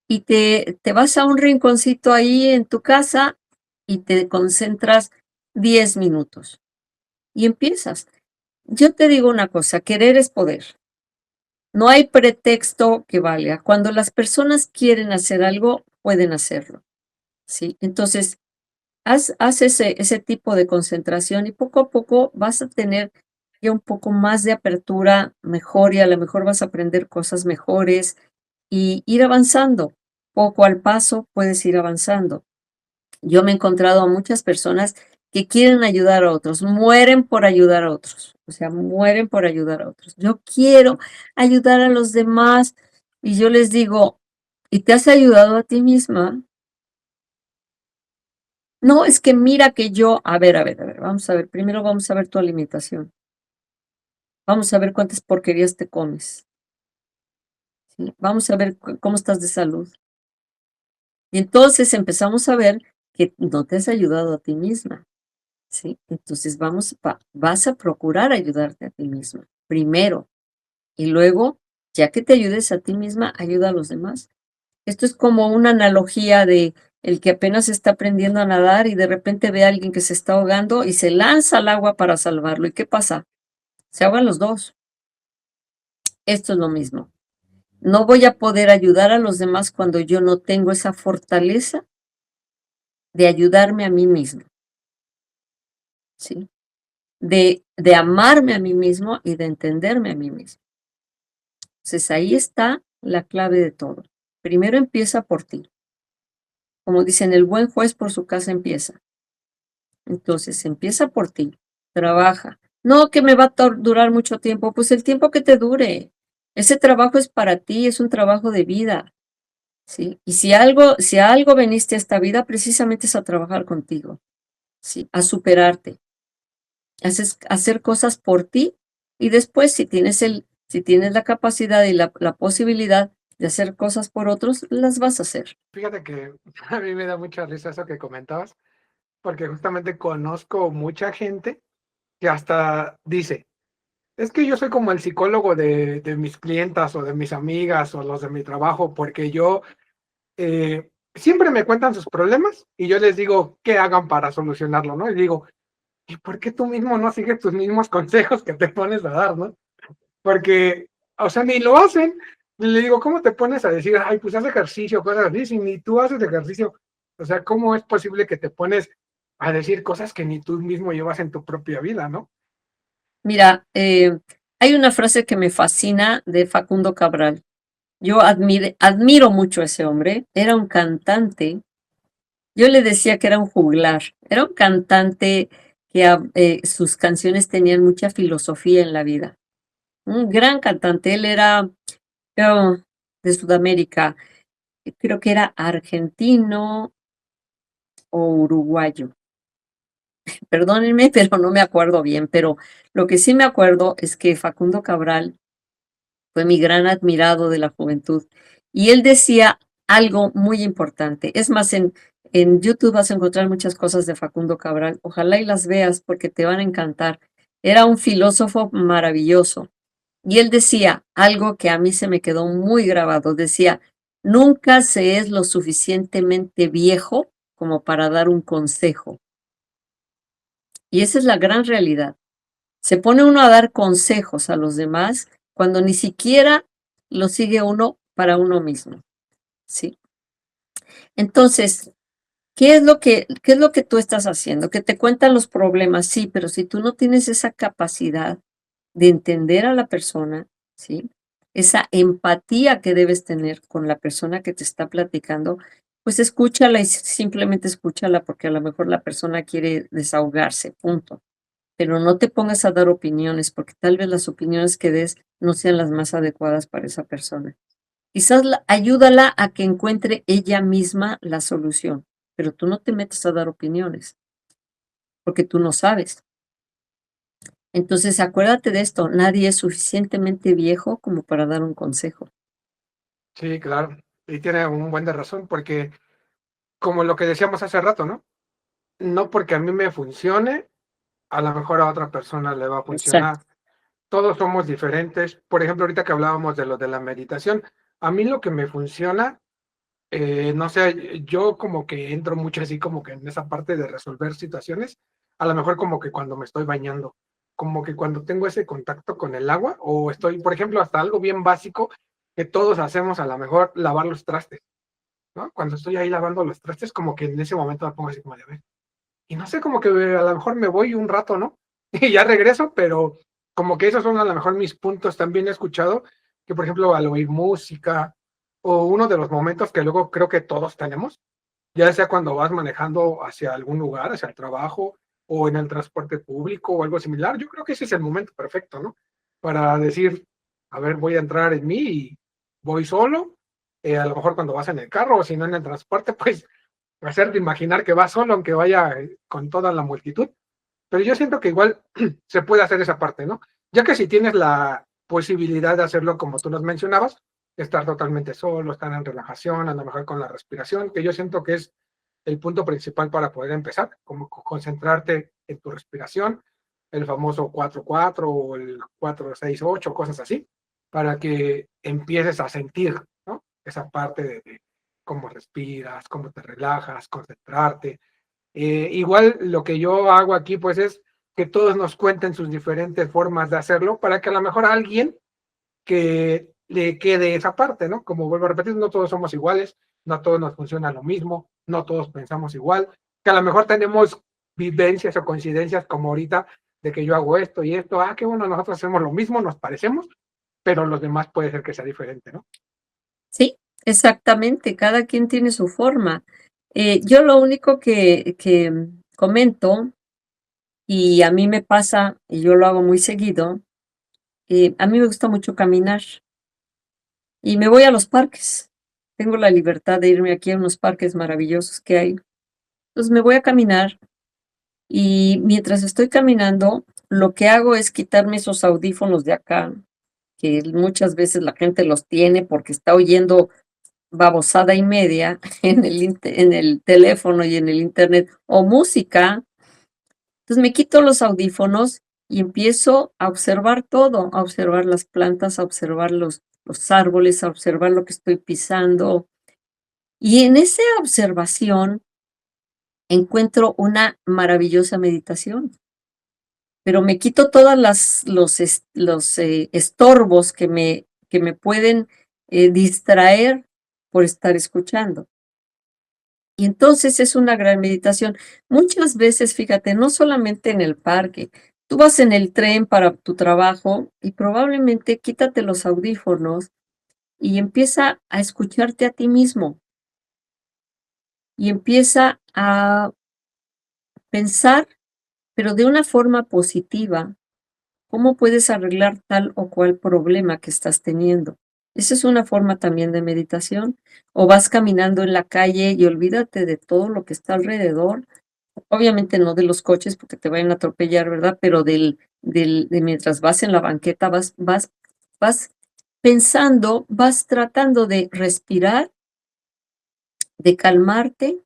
y te vas a un rinconcito ahí en tu casa y te concentras 10 minutos, y empiezas. Yo te digo una cosa, querer es poder. No hay pretexto que valga. Cuando las personas quieren hacer algo, pueden hacerlo, ¿sí? Entonces, haz ese tipo de concentración, y poco a poco vas a tener ya un poco más de apertura mejor, y a lo mejor vas a aprender cosas mejores y ir avanzando. Poco al paso puedes ir avanzando. Yo me he encontrado a muchas personas que quieren ayudar a otros, mueren por ayudar a otros, o sea, mueren por ayudar a otros. Yo quiero ayudar a los demás, y yo les digo: "¿Y te has ayudado a ti misma?". "No, es que mira que yo", a ver, vamos a ver, primero vamos a ver tu alimentación, vamos a ver cuántas porquerías te comes, ¿sí? Vamos a ver cómo estás de salud. Y entonces empezamos a ver que no te has ayudado a ti misma. ¿Sí? Entonces vas a procurar ayudarte a ti misma, primero, y luego, ya que te ayudes a ti misma, ayuda a los demás. Esto es como una analogía de el que apenas está aprendiendo a nadar y de repente ve a alguien que se está ahogando y se lanza al agua para salvarlo. ¿Y qué pasa? Se ahogan los dos. Esto es lo mismo. No voy a poder ayudar a los demás cuando yo no tengo esa fortaleza de ayudarme a mí mismo, ¿sí? De amarme a mí mismo y de entenderme a mí mismo. Entonces, ahí está la clave de todo. Primero empieza por ti. Como dicen, el buen juez por su casa empieza. Entonces, empieza por ti, trabaja. No que me va a durar mucho tiempo, pues el tiempo que te dure. Ese trabajo es para ti, es un trabajo de vida, ¿sí? Y si a algo viniste a esta vida, precisamente es a trabajar contigo, ¿sí? A superarte, hacer cosas por ti y después si tienes la capacidad y la posibilidad de hacer cosas por otros, las vas a hacer. Fíjate que a mí me da mucha risa eso que comentabas, porque justamente conozco mucha gente que hasta dice: "Es que yo soy como el psicólogo de mis clientas, o de mis amigas, o los de mi trabajo, porque yo, siempre me cuentan sus problemas, y yo les digo qué hagan para solucionarlo", ¿no? Y digo: "¿Y por qué tú mismo no sigues tus mismos consejos que te pones a dar?", ¿no? Porque, o sea, ni lo hacen. Y le digo: "¿Cómo te pones a decir: 'Ay, pues haz ejercicio', cosas así, si ni tú haces ejercicio?". O sea, ¿cómo es posible que te pones a decir cosas que ni tú mismo llevas en tu propia vida, no? Mira, hay una frase que me fascina de Facundo Cabral. Yo admiro mucho a ese hombre. Era un cantante. Yo le decía que era un juglar. Era un cantante que sus canciones tenían mucha filosofía en la vida. Un gran cantante. Él era de Sudamérica. Creo que era argentino o uruguayo. Perdónenme, pero no me acuerdo bien. Pero lo que sí me acuerdo es que Facundo Cabral fue mi gran admirado de la juventud. Y él decía algo muy importante. Es más, en YouTube vas a encontrar muchas cosas de Facundo Cabral. Ojalá y las veas porque te van a encantar. Era un filósofo maravilloso. Y él decía algo que a mí se me quedó muy grabado. Decía, nunca se es lo suficientemente viejo como para dar un consejo. Y esa es la gran realidad. Se pone uno a dar consejos a los demás cuando ni siquiera lo sigue uno para uno mismo, ¿sí? Entonces, ¿qué es lo que tú estás haciendo? Que te cuentan los problemas, sí, pero si tú no tienes esa capacidad de entender a la persona, ¿sí? Esa empatía que debes tener con la persona que te está platicando, pues escúchala y simplemente escúchala porque a lo mejor la persona quiere desahogarse, punto. Pero no te pongas a dar opiniones, porque tal vez las opiniones que des no sean las más adecuadas para esa persona. Quizás ayúdala a que encuentre ella misma la solución, pero tú no te metas a dar opiniones, porque tú no sabes. Entonces, acuérdate de esto, nadie es suficientemente viejo como para dar un consejo. Sí, claro. Y tiene un buen de razón, porque como lo que decíamos hace rato, ¿no? No porque a mí me funcione, a lo mejor a otra persona le va a Exacto. funcionar. Todos somos diferentes. Por ejemplo, ahorita que hablábamos de lo de la meditación, a mí lo que me funciona, no sé, yo como que entro mucho así como que en esa parte de resolver situaciones, a lo mejor como que cuando me estoy bañando, como que cuando tengo ese contacto con el agua, o estoy, por ejemplo, hasta algo bien básico que todos hacemos, a lo mejor lavar los trastes, ¿no? Cuando estoy ahí lavando los trastes, como que en ese momento me pongo así como de, a ver, y no sé, como que a lo mejor me voy un rato, ¿no? Y ya regreso, pero como que esos son a lo mejor mis puntos. También he escuchado que, por ejemplo, al oír música, o uno de los momentos que luego creo que todos tenemos, ya sea cuando vas manejando hacia algún lugar, hacia el trabajo, o en el transporte público o algo similar, yo creo que ese es el momento perfecto, ¿no? Para decir, a ver, voy a entrar en mí y voy solo, a lo mejor cuando vas en el carro o si no en el transporte, pues hacerte imaginar que vas solo, aunque vaya con toda la multitud. Pero yo siento que igual se puede hacer esa parte, ¿no? Ya que si tienes la posibilidad de hacerlo como tú nos mencionabas, estar totalmente solo, estar en relajación, a lo mejor con la respiración, que yo siento que es el punto principal para poder empezar, como concentrarte en tu respiración, el famoso 4-4 o el 4-6-8, cosas así, para que empieces a sentir, ¿no? Esa parte de cómo respiras, cómo te relajas, concentrarte. Igual lo que yo hago aquí, pues es que todos nos cuenten sus diferentes formas de hacerlo para que a lo mejor a alguien que le quede esa parte, ¿no? Como vuelvo a repetir, no todos somos iguales, no a todos nos funciona lo mismo, no todos pensamos igual, que a lo mejor tenemos vivencias o coincidencias como ahorita de que yo hago esto y esto, qué bueno, nosotros hacemos lo mismo, nos parecemos, pero los demás puede ser que sea diferente, ¿no? Sí, exactamente, cada quien tiene su forma. Yo lo único que comento, y a mí me pasa, y yo lo hago muy seguido, a mí me gusta mucho caminar. y me voy a los parques. Tengo la libertad de irme aquí a unos parques maravillosos que hay. Entonces me voy a caminar y mientras estoy caminando, lo que hago es quitarme esos audífonos de acá, que muchas veces la gente los tiene porque está oyendo babosada y media en el teléfono y en el internet o música. Entonces me quito los audífonos y empiezo a observar todo, a observar las plantas, a observar los árboles, a observar lo que estoy pisando. Y en esa observación encuentro una maravillosa meditación, pero me quito todas los estorbos que me pueden distraer por estar escuchando. Y entonces es una gran meditación. Muchas veces, fíjate, no solamente en el parque, tú vas en el tren para tu trabajo y probablemente quítate los audífonos y empieza a escucharte a ti mismo y empieza a pensar, pero de una forma positiva, cómo puedes arreglar tal o cual problema que estás teniendo. Esa es una forma también de meditación. O vas caminando en la calle y olvídate de todo lo que está alrededor. Obviamente no de los coches porque te vayan a atropellar, ¿verdad? Pero de mientras vas en la banqueta, vas pensando, vas tratando de respirar, de calmarte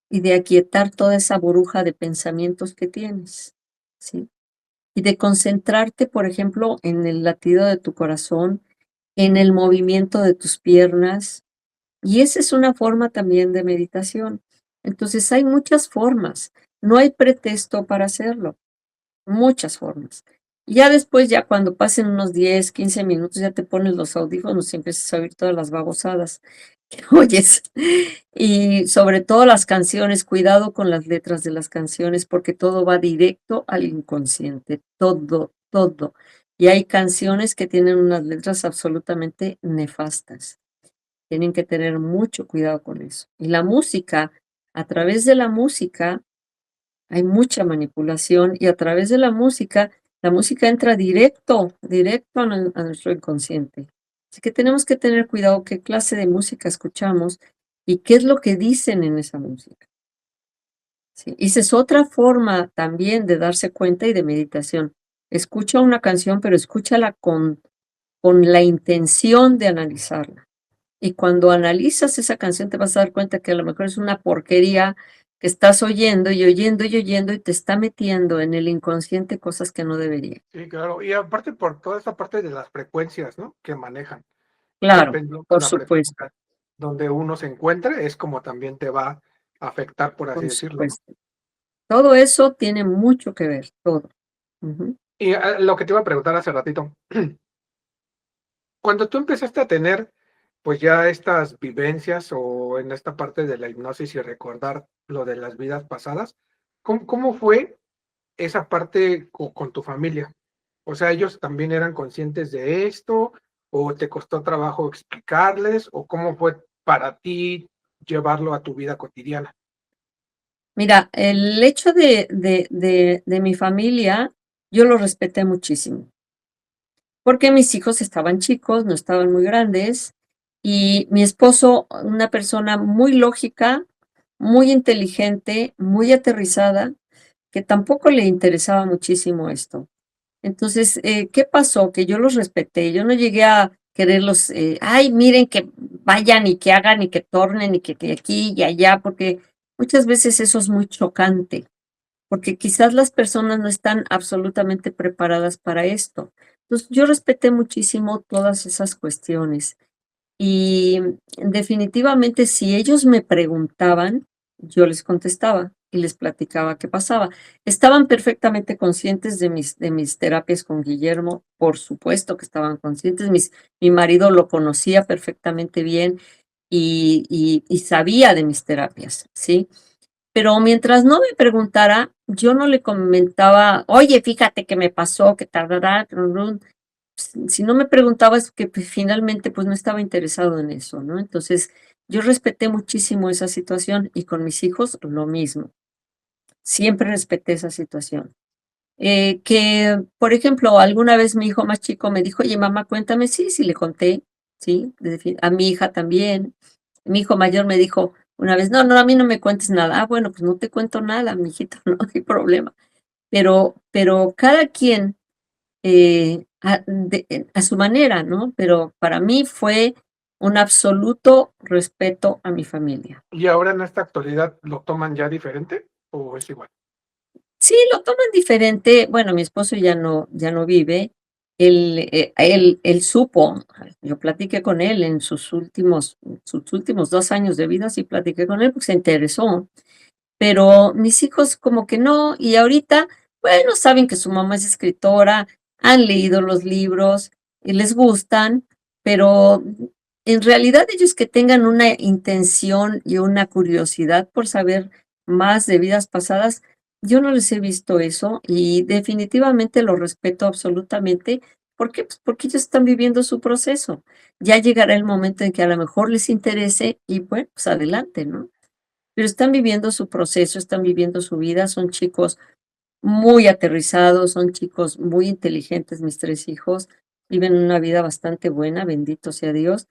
y de aquietar toda esa burbuja de pensamientos que tienes, ¿sí? Y de concentrarte, por ejemplo, en el latido de tu corazón, en el movimiento de tus piernas, y esa es una forma también de meditación. Entonces, hay muchas formas, no hay pretexto para hacerlo, muchas formas. Y ya después, ya cuando pasen unos 10, 15 minutos, ya te pones los audífonos y empiezas a oír todas las babosadas que oyes. Y sobre todo las canciones, cuidado con las letras de las canciones, porque todo va directo al inconsciente, todo, todo. Y hay canciones que tienen unas letras absolutamente nefastas. Tienen que tener mucho cuidado con eso. Y la música, a través de la música hay mucha manipulación y a través de la música entra directo a nuestro inconsciente. Así que tenemos que tener cuidado qué clase de música escuchamos y qué es lo que dicen en esa música. ¿Sí? Y esa es otra forma también de darse cuenta y de meditación. Escucha una canción, pero escúchala con la intención de analizarla. Y cuando analizas esa canción te vas a dar cuenta que a lo mejor es una porquería que estás oyendo y oyendo y oyendo y te está metiendo en el inconsciente cosas que no debería. Sí, claro. Y aparte por toda esa parte de las frecuencias, ¿no? Que manejan. Claro, Dependiendo de por la supuesto, frecuencia donde uno se encuentre, es como también te va a afectar, por así por decirlo, ¿no? supuesto. Todo eso tiene mucho que ver, todo. Ujú. Y, lo que te iba a preguntar hace ratito, cuando tú empezaste a tener, pues, ya estas vivencias o en esta parte de la hipnosis y recordar lo de las vidas pasadas, ¿cómo fue esa parte con tu familia? O sea, ¿ellos también eran conscientes de esto, o te costó trabajo explicarles, o cómo fue para ti llevarlo a tu vida cotidiana? Mira, el hecho de mi familia, yo lo respeté muchísimo, porque mis hijos estaban chicos, no estaban muy grandes, y mi esposo, una persona muy lógica, muy inteligente, muy aterrizada, que tampoco le interesaba muchísimo esto. Entonces, ¿qué pasó? Que yo los respeté, yo no llegué a quererlos, ay, miren que vayan y que hagan y que tornen y que aquí y allá, porque muchas veces eso es muy chocante, porque quizás las personas no están absolutamente preparadas para esto. Entonces, yo respeté muchísimo todas esas cuestiones. Y definitivamente, si ellos me preguntaban, yo les contestaba y les platicaba qué pasaba. Estaban perfectamente conscientes de mis terapias con Guillermo, por supuesto que estaban conscientes. Mi marido lo conocía perfectamente bien y sabía de mis terapias, ¿sí? Pero mientras no me preguntara, yo no le comentaba, oye, fíjate que me pasó, que tardará, si no me preguntaba es que pues, finalmente pues no estaba interesado en eso, ¿no? Entonces, yo respeté muchísimo esa situación y con mis hijos lo mismo. Siempre respeté esa situación. Que, por ejemplo, alguna vez mi hijo más chico me dijo, oye, mamá, cuéntame, sí, sí, le conté. ¿sí? A mi hija también. Mi hijo mayor me dijo una vez: "No, no, a mí no me cuentes nada". Ah, bueno, pues no te cuento nada, mijito, no hay problema. Pero cada quien, a su manera, ¿no? Pero para mí fue un absoluto respeto a mi familia. ¿Y ahora en esta actualidad lo toman ya diferente o es igual? Sí, lo toman diferente. Bueno, mi esposo ya no vive. Él supo, yo platiqué con él en sus últimos 2 años de vida, sí platiqué con él, porque se interesó, pero mis hijos como que no, y ahorita, bueno, saben que su mamá es escritora, han leído los libros y les gustan, pero en realidad ellos que tengan una intención y una curiosidad por saber más de vidas pasadas, yo no les he visto eso y definitivamente lo respeto absolutamente. ¿Por qué? Pues porque ellos están viviendo su proceso. Ya llegará el momento en que a lo mejor les interese y bueno, pues adelante, ¿no? Pero están viviendo su proceso, están viviendo su vida, son chicos muy aterrizados, son chicos muy inteligentes, mis 3 hijos, viven una vida bastante buena, bendito sea Dios.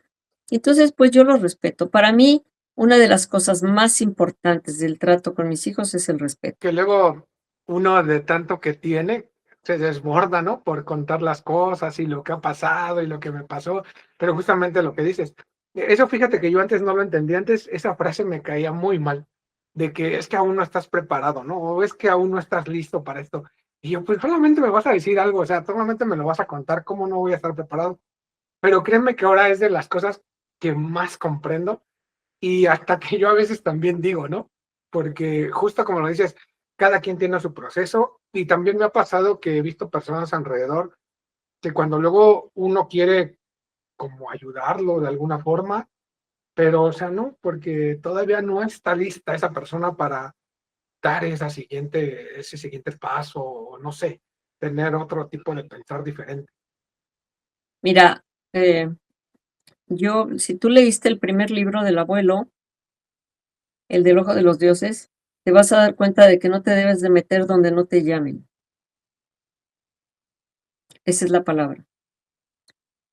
Entonces, pues yo los respeto. Para mí, una de las cosas más importantes del trato con mis hijos es el respeto. Que luego uno de tanto que tiene se desborda, ¿no? Por contar las cosas y lo que ha pasado y lo que me pasó, pero justamente lo que dices. Eso fíjate que yo antes no lo entendía, antes esa frase me caía muy mal, de que es que aún no estás preparado, ¿no? O es que aún no estás listo para esto. Y yo, pues solamente me vas a decir algo, o sea, solamente me lo vas a contar, ¿cómo no voy a estar preparado? Pero créeme que ahora es de las cosas que más comprendo y hasta que yo a veces también digo, ¿no? Porque justo como lo dices, cada quien tiene su proceso y también me ha pasado que he visto personas alrededor que cuando luego uno quiere como ayudarlo de alguna forma, pero o sea, no, porque todavía no está lista esa persona para dar ese siguiente paso, o no sé, tener otro tipo de pensar diferente. Mira, si tú leíste el primer libro del abuelo, el del ojo de los dioses, te vas a dar cuenta de que no te debes de meter donde no te llamen. Esa es la palabra.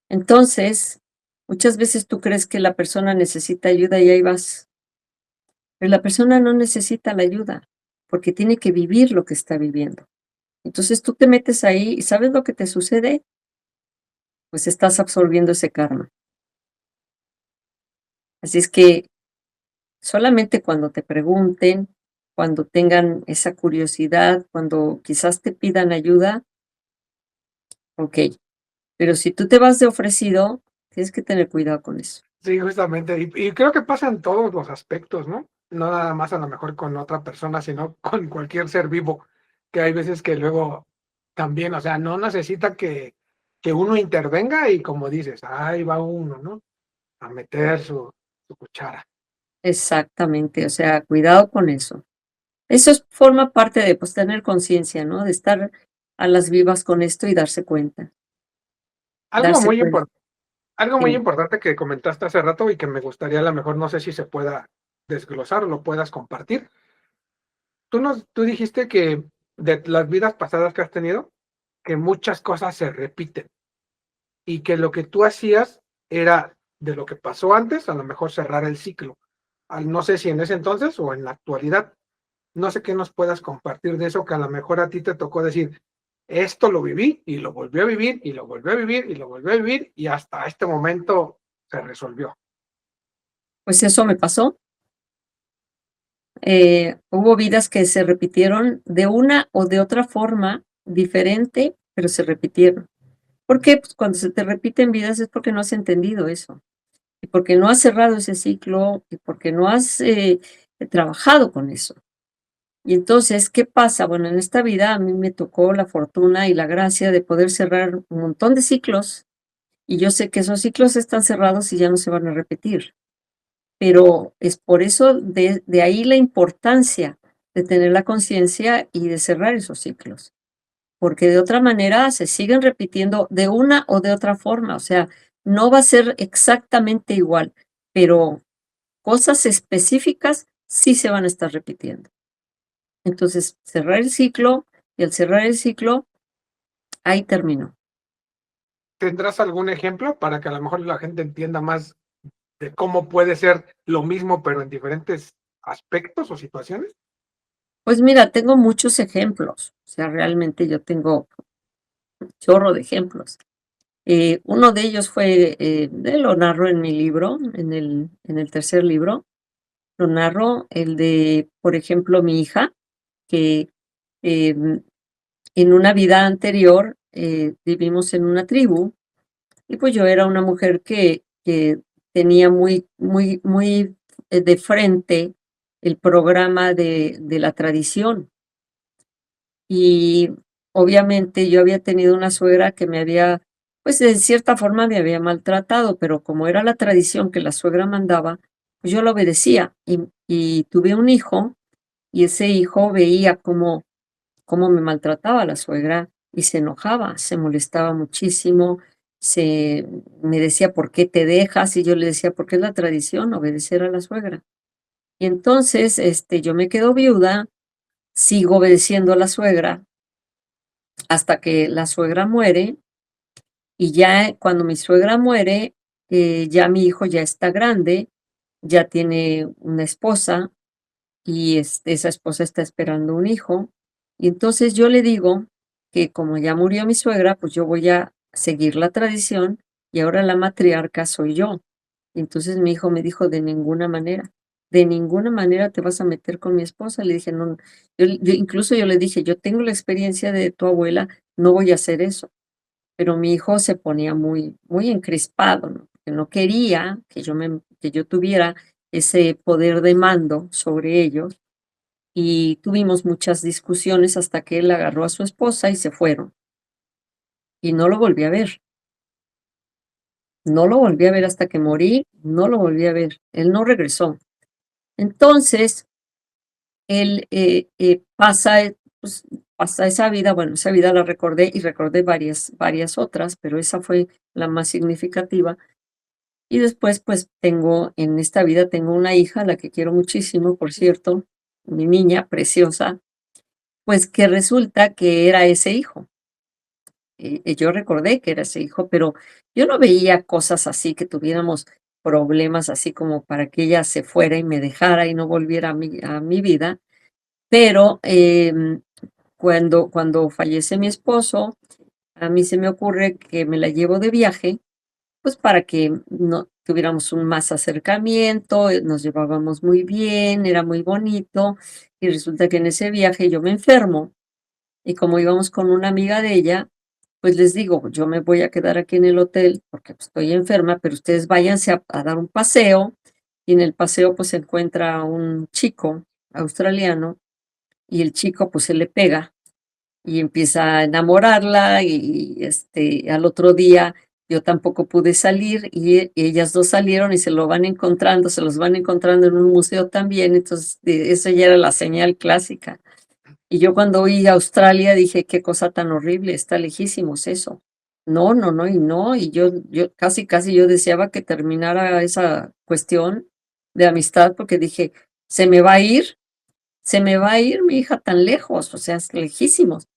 Entonces, muchas veces tú crees que la persona necesita ayuda y ahí vas, pero la persona no necesita la ayuda, porque tiene que vivir lo que está viviendo. Entonces tú te metes ahí y ¿sabes lo que te sucede? Pues estás absorbiendo ese karma. Así es que solamente cuando te pregunten, cuando tengan esa curiosidad, cuando quizás te pidan ayuda, okey, pero si tú te vas de ofrecido, tienes que tener cuidado con eso. Sí, justamente, y creo que pasa en todos los aspectos, ¿no? No nada más a lo mejor con otra persona, sino con cualquier ser vivo, que hay veces que luego también, o sea, no necesita que uno intervenga y como dices, ahí va uno, ¿no? A meter su cuchara. Exactamente, o sea, cuidado con eso. Forma parte de, pues, tener conciencia, ¿no? De estar a las vivas con esto y darse cuenta, Algo darse muy cuenta. algo muy Dime. importante que comentaste hace rato y que me gustaría a lo mejor, no sé si se pueda desglosar o lo puedas compartir. Tú dijiste que de las vidas pasadas que has tenido, que muchas cosas se repiten. Y que lo que tú hacías era de lo que pasó antes, a lo mejor cerrar el ciclo. No sé si en ese entonces o en la actualidad, no sé qué nos puedas compartir de eso que a lo mejor a ti te tocó decir, esto lo viví y lo volví a vivir y lo volví a vivir y lo volví a vivir y hasta este momento se resolvió. Pues eso me pasó. Hubo vidas que se repitieron de una o de otra forma diferente, pero se repitieron. ¿Por qué? Pues cuando se te repiten vidas es porque no has entendido eso, y porque no has cerrado ese ciclo, y porque no has, trabajado con eso. Y entonces, ¿qué pasa? Bueno, en esta vida a mí me tocó la fortuna y la gracia de poder cerrar un montón de ciclos, y yo sé que esos ciclos están cerrados y ya no se van a repetir. Pero es por eso de ahí la importancia de tener la conciencia y de cerrar esos ciclos, porque de otra manera se siguen repitiendo de una o de otra forma, o sea, no va a ser exactamente igual, pero cosas específicas sí se van a estar repitiendo. Entonces, cerrar el ciclo y al cerrar el ciclo, ahí terminó. ¿Tendrás algún ejemplo para que a lo mejor la gente entienda más de cómo puede ser lo mismo, pero en diferentes aspectos o situaciones? Pues mira, tengo muchos ejemplos, o sea, realmente yo tengo un chorro de ejemplos. Uno de ellos fue, lo narro en mi libro, en el tercer libro, lo narro, el de, por ejemplo, mi hija, que em, en una vida anterior vivimos en una tribu y pues yo era una mujer que tenía muy de frente el programa de la tradición. Y obviamente yo había tenido una suegra que me había, pues de cierta forma me había maltratado, pero como era la tradición que la suegra mandaba, pues yo la obedecía. Y tuve un hijo y ese hijo veía cómo me maltrataba la suegra y se enojaba, se molestaba muchísimo, me decía, ¿por qué te dejas? Y yo le decía, porque es la tradición, obedecer a la suegra. Y entonces yo me quedo viuda, sigo obedeciendo a la suegra hasta que la suegra muere y ya cuando mi suegra muere, ya mi hijo ya está grande, ya tiene una esposa y esa esposa está esperando un hijo. Y entonces yo le digo que como ya murió mi suegra, pues yo voy a seguir la tradición y ahora la matriarca soy yo. Y entonces mi hijo me dijo, de ninguna manera te vas a meter con mi esposa. Le dije, no, incluso yo le dije, yo tengo la experiencia de tu abuela, no voy a hacer eso. Pero mi hijo se ponía muy encrispado, ¿no? Que no quería que yo tuviera ese poder de mando sobre ellos, y tuvimos muchas discusiones hasta que él agarró a su esposa y se fueron, y no lo volví a ver. No lo volví a ver hasta que morí, no lo volví a ver. Él no regresó. Entonces, él, pues, pasa esa vida, bueno, esa vida la recordé y recordé varias otras, pero esa fue la más significativa. Y después, pues, en esta vida tengo una hija, a la que quiero muchísimo, por cierto, mi niña preciosa, pues, que resulta que era ese hijo. Yo recordé que era ese hijo, pero yo no veía cosas así, que tuviéramos problemas así como para que ella se fuera y me dejara y no volviera a mi vida. Pero, cuando fallece mi esposo, a mí se me ocurre que me la llevo de viaje, pues, para que no tuviéramos un más acercamiento, nos llevábamos muy bien, era muy bonito, y resulta que en ese viaje yo me enfermo, y como íbamos con una amiga de ella, pues les digo: "Yo me voy a quedar aquí en el hotel porque, pues, estoy enferma, pero ustedes váyanse a dar un paseo", y en el paseo, pues, se encuentra un chico australiano, y el chico, pues, se le pega y empieza a enamorarla y, al otro día yo tampoco pude salir y ellas 2 salieron y se los van encontrando en un museo también, entonces, eso ya era la señal clásica. Y yo cuando oí Australia dije: "Qué cosa tan horrible, está lejísimos eso". No, no, no, y yo casi yo deseaba que terminara esa cuestión de amistad, porque dije: se me va a ir mi hija tan lejos, o sea, es lejísimos".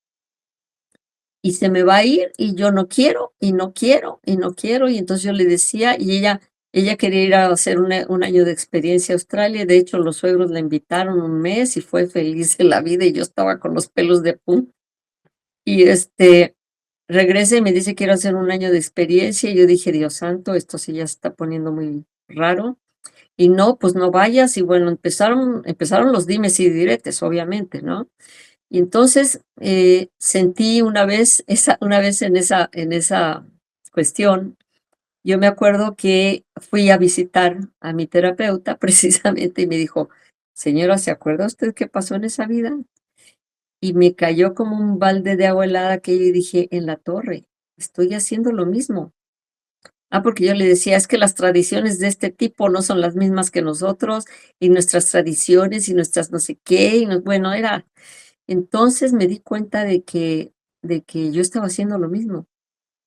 Y se me va a ir, y yo no quiero, y no quiero, y no quiero. Y entonces yo le decía, y ella quería ir a hacer un año de experiencia a Australia. De hecho, los suegros la invitaron un mes y fue feliz de la vida, y yo estaba con los pelos de punta. Y, regresa y me dice: "Quiero hacer un año de experiencia". Y yo dije: "Dios santo, esto sí ya se está poniendo muy raro". Y no, pues no vayas. Y bueno, empezaron los dimes y diretes, obviamente, ¿no? Y entonces, sentí una vez en esa cuestión, yo me acuerdo que fui a visitar a mi terapeuta precisamente y me dijo: "Señora, ¿se acuerda usted qué pasó en esa vida?". Y me cayó como un balde de agua helada que yo dije: "En la torre, estoy haciendo lo mismo". Porque yo le decía: "Es que las tradiciones de este tipo no son las mismas que nosotros, y nuestras tradiciones, y nuestras no sé qué", y bueno, entonces me di cuenta de que yo estaba haciendo lo mismo,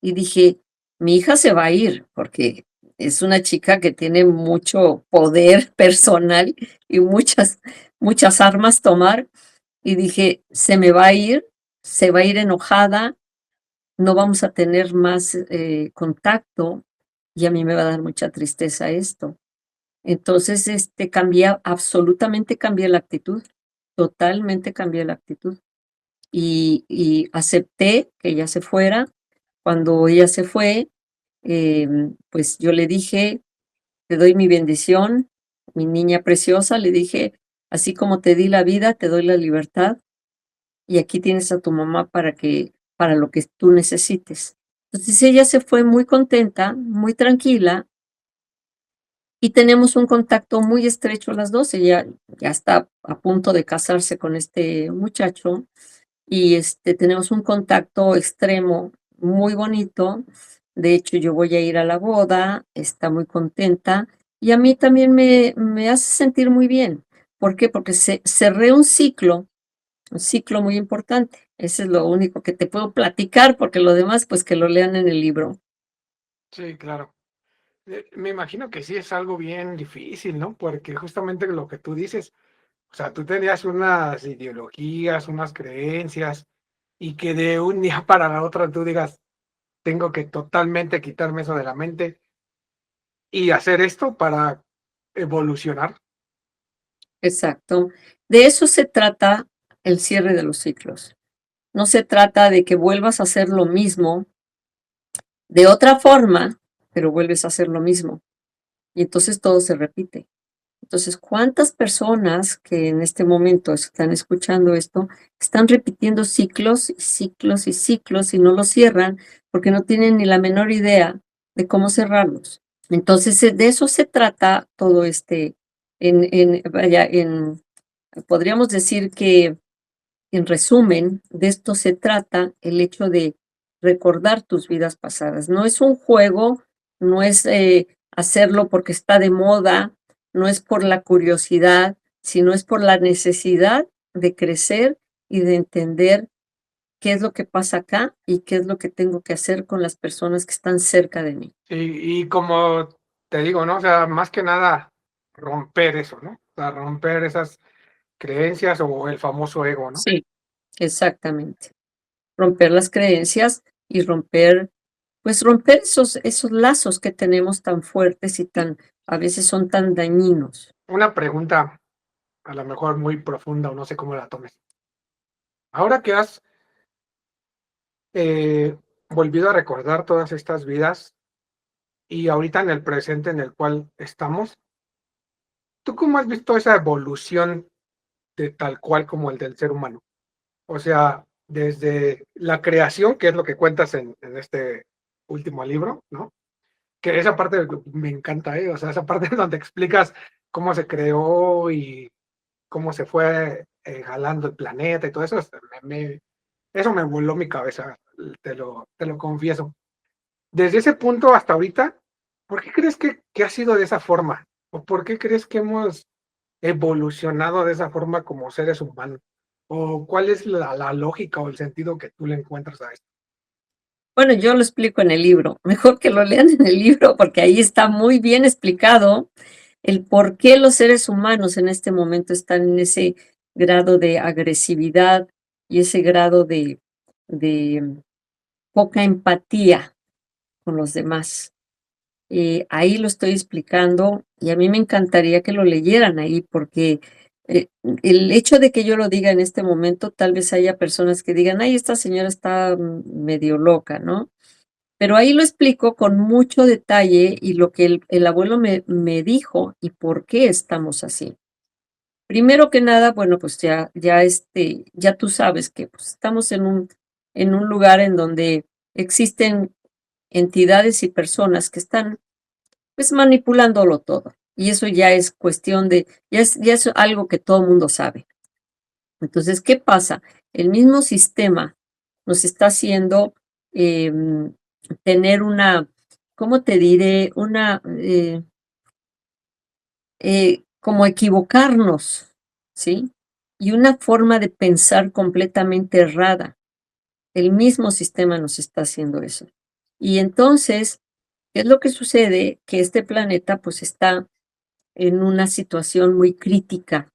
y dije: "Mi hija se va a ir", porque es una chica que tiene mucho poder personal y muchas armas tomar, y dije: "Se me va a ir, se va a ir enojada, no vamos a tener más contacto y a mí me va a dar mucha tristeza esto. Entonces, absolutamente cambié la actitud, totalmente cambié la actitud y acepté que ella se fuera. Cuando ella se fue, pues yo le dije: "Te doy mi bendición, mi niña preciosa", le dije: "Así como te di la vida, te doy la libertad, y aquí tienes a tu mamá para lo que tú necesites". Entonces, ella se fue muy contenta, muy tranquila, y tenemos un contacto muy estrecho las 2. Ella ya está a punto de casarse con este muchacho, y, tenemos un contacto extremo muy bonito. De hecho, yo voy a ir a la boda, está muy contenta, y a mí también me hace sentir muy bien. ¿Por qué? Porque cerré un ciclo muy importante. Ese es lo único que te puedo platicar, porque lo demás, pues, que lo lean en el libro. Sí, claro. Me imagino que sí es algo bien difícil, ¿no? Porque justamente lo que tú dices, o sea, tú tenías unas ideologías, unas creencias, y que de un día para la otra tú digas, tengo que totalmente quitarme eso de la mente y hacer esto para evolucionar. Exacto. De eso se trata el cierre de los ciclos. No se trata de que vuelvas a hacer lo mismo de otra forma, pero vuelves a hacer lo mismo. Y entonces todo se repite. Entonces, ¿cuántas personas que en este momento están escuchando esto están repitiendo ciclos y ciclos y ciclos y no los cierran porque no tienen ni la menor idea de cómo cerrarlos? Entonces, de eso se trata todo podríamos decir que en resumen, de esto se trata el hecho de recordar tus vidas pasadas. No es un juego, no es hacerlo porque está de moda, no es por la curiosidad, sino es por la necesidad de crecer y de entender qué es lo que pasa acá y qué es lo que tengo que hacer con las personas que están cerca de mí. Y como te digo, ¿no? O sea, más que nada romper eso, ¿no? O sea, romper esas creencias o el famoso ego, ¿no? Sí, exactamente. Romper las creencias y romper esos lazos que tenemos tan fuertes y a veces son tan dañinos. Una pregunta, a lo mejor muy profunda o no sé cómo la tomes. Ahora que has eh, volvido a recordar todas estas vidas y ahorita en el presente en el cual estamos, ¿tú cómo has visto esa evolución de tal cual como el del ser humano? O sea, desde la creación, que es lo que cuentas en este último libro, ¿no? Que esa parte me encanta, o sea, esa parte donde explicas cómo se creó y cómo se fue jalando el planeta y todo eso, eso me voló mi cabeza, te lo confieso. Desde ese punto hasta ahorita, ¿por qué crees que ha sido de esa forma? ¿O por qué crees que hemos evolucionado de esa forma como seres humanos? ¿O cuál es la lógica o el sentido que tú le encuentras a esto? Bueno, yo lo explico en el libro. Mejor que lo lean en el libro, porque ahí está muy bien explicado el por qué los seres humanos en este momento están en ese grado de agresividad y ese grado de poca empatía con los demás. Ahí lo estoy explicando y a mí me encantaría que lo leyeran ahí porque el hecho de que yo lo diga en este momento, tal vez haya personas que digan, ay, esta señora está medio loca, ¿no? Pero ahí lo explico con mucho detalle y lo que el abuelo me dijo y por qué estamos así. Primero que nada, bueno, pues ya tú sabes que pues, estamos en un lugar en donde existen entidades y personas que están pues manipulándolo todo. Y eso ya es cuestión ya es algo que todo el mundo sabe. Entonces, ¿qué pasa? El mismo sistema nos está haciendo em, tener ¿cómo te diré? Como equivocarnos, ¿sí? Y una forma de pensar completamente errada. El mismo sistema nos está haciendo eso. Y entonces, ¿qué es lo que sucede? Que este planeta pues está en una situación muy crítica.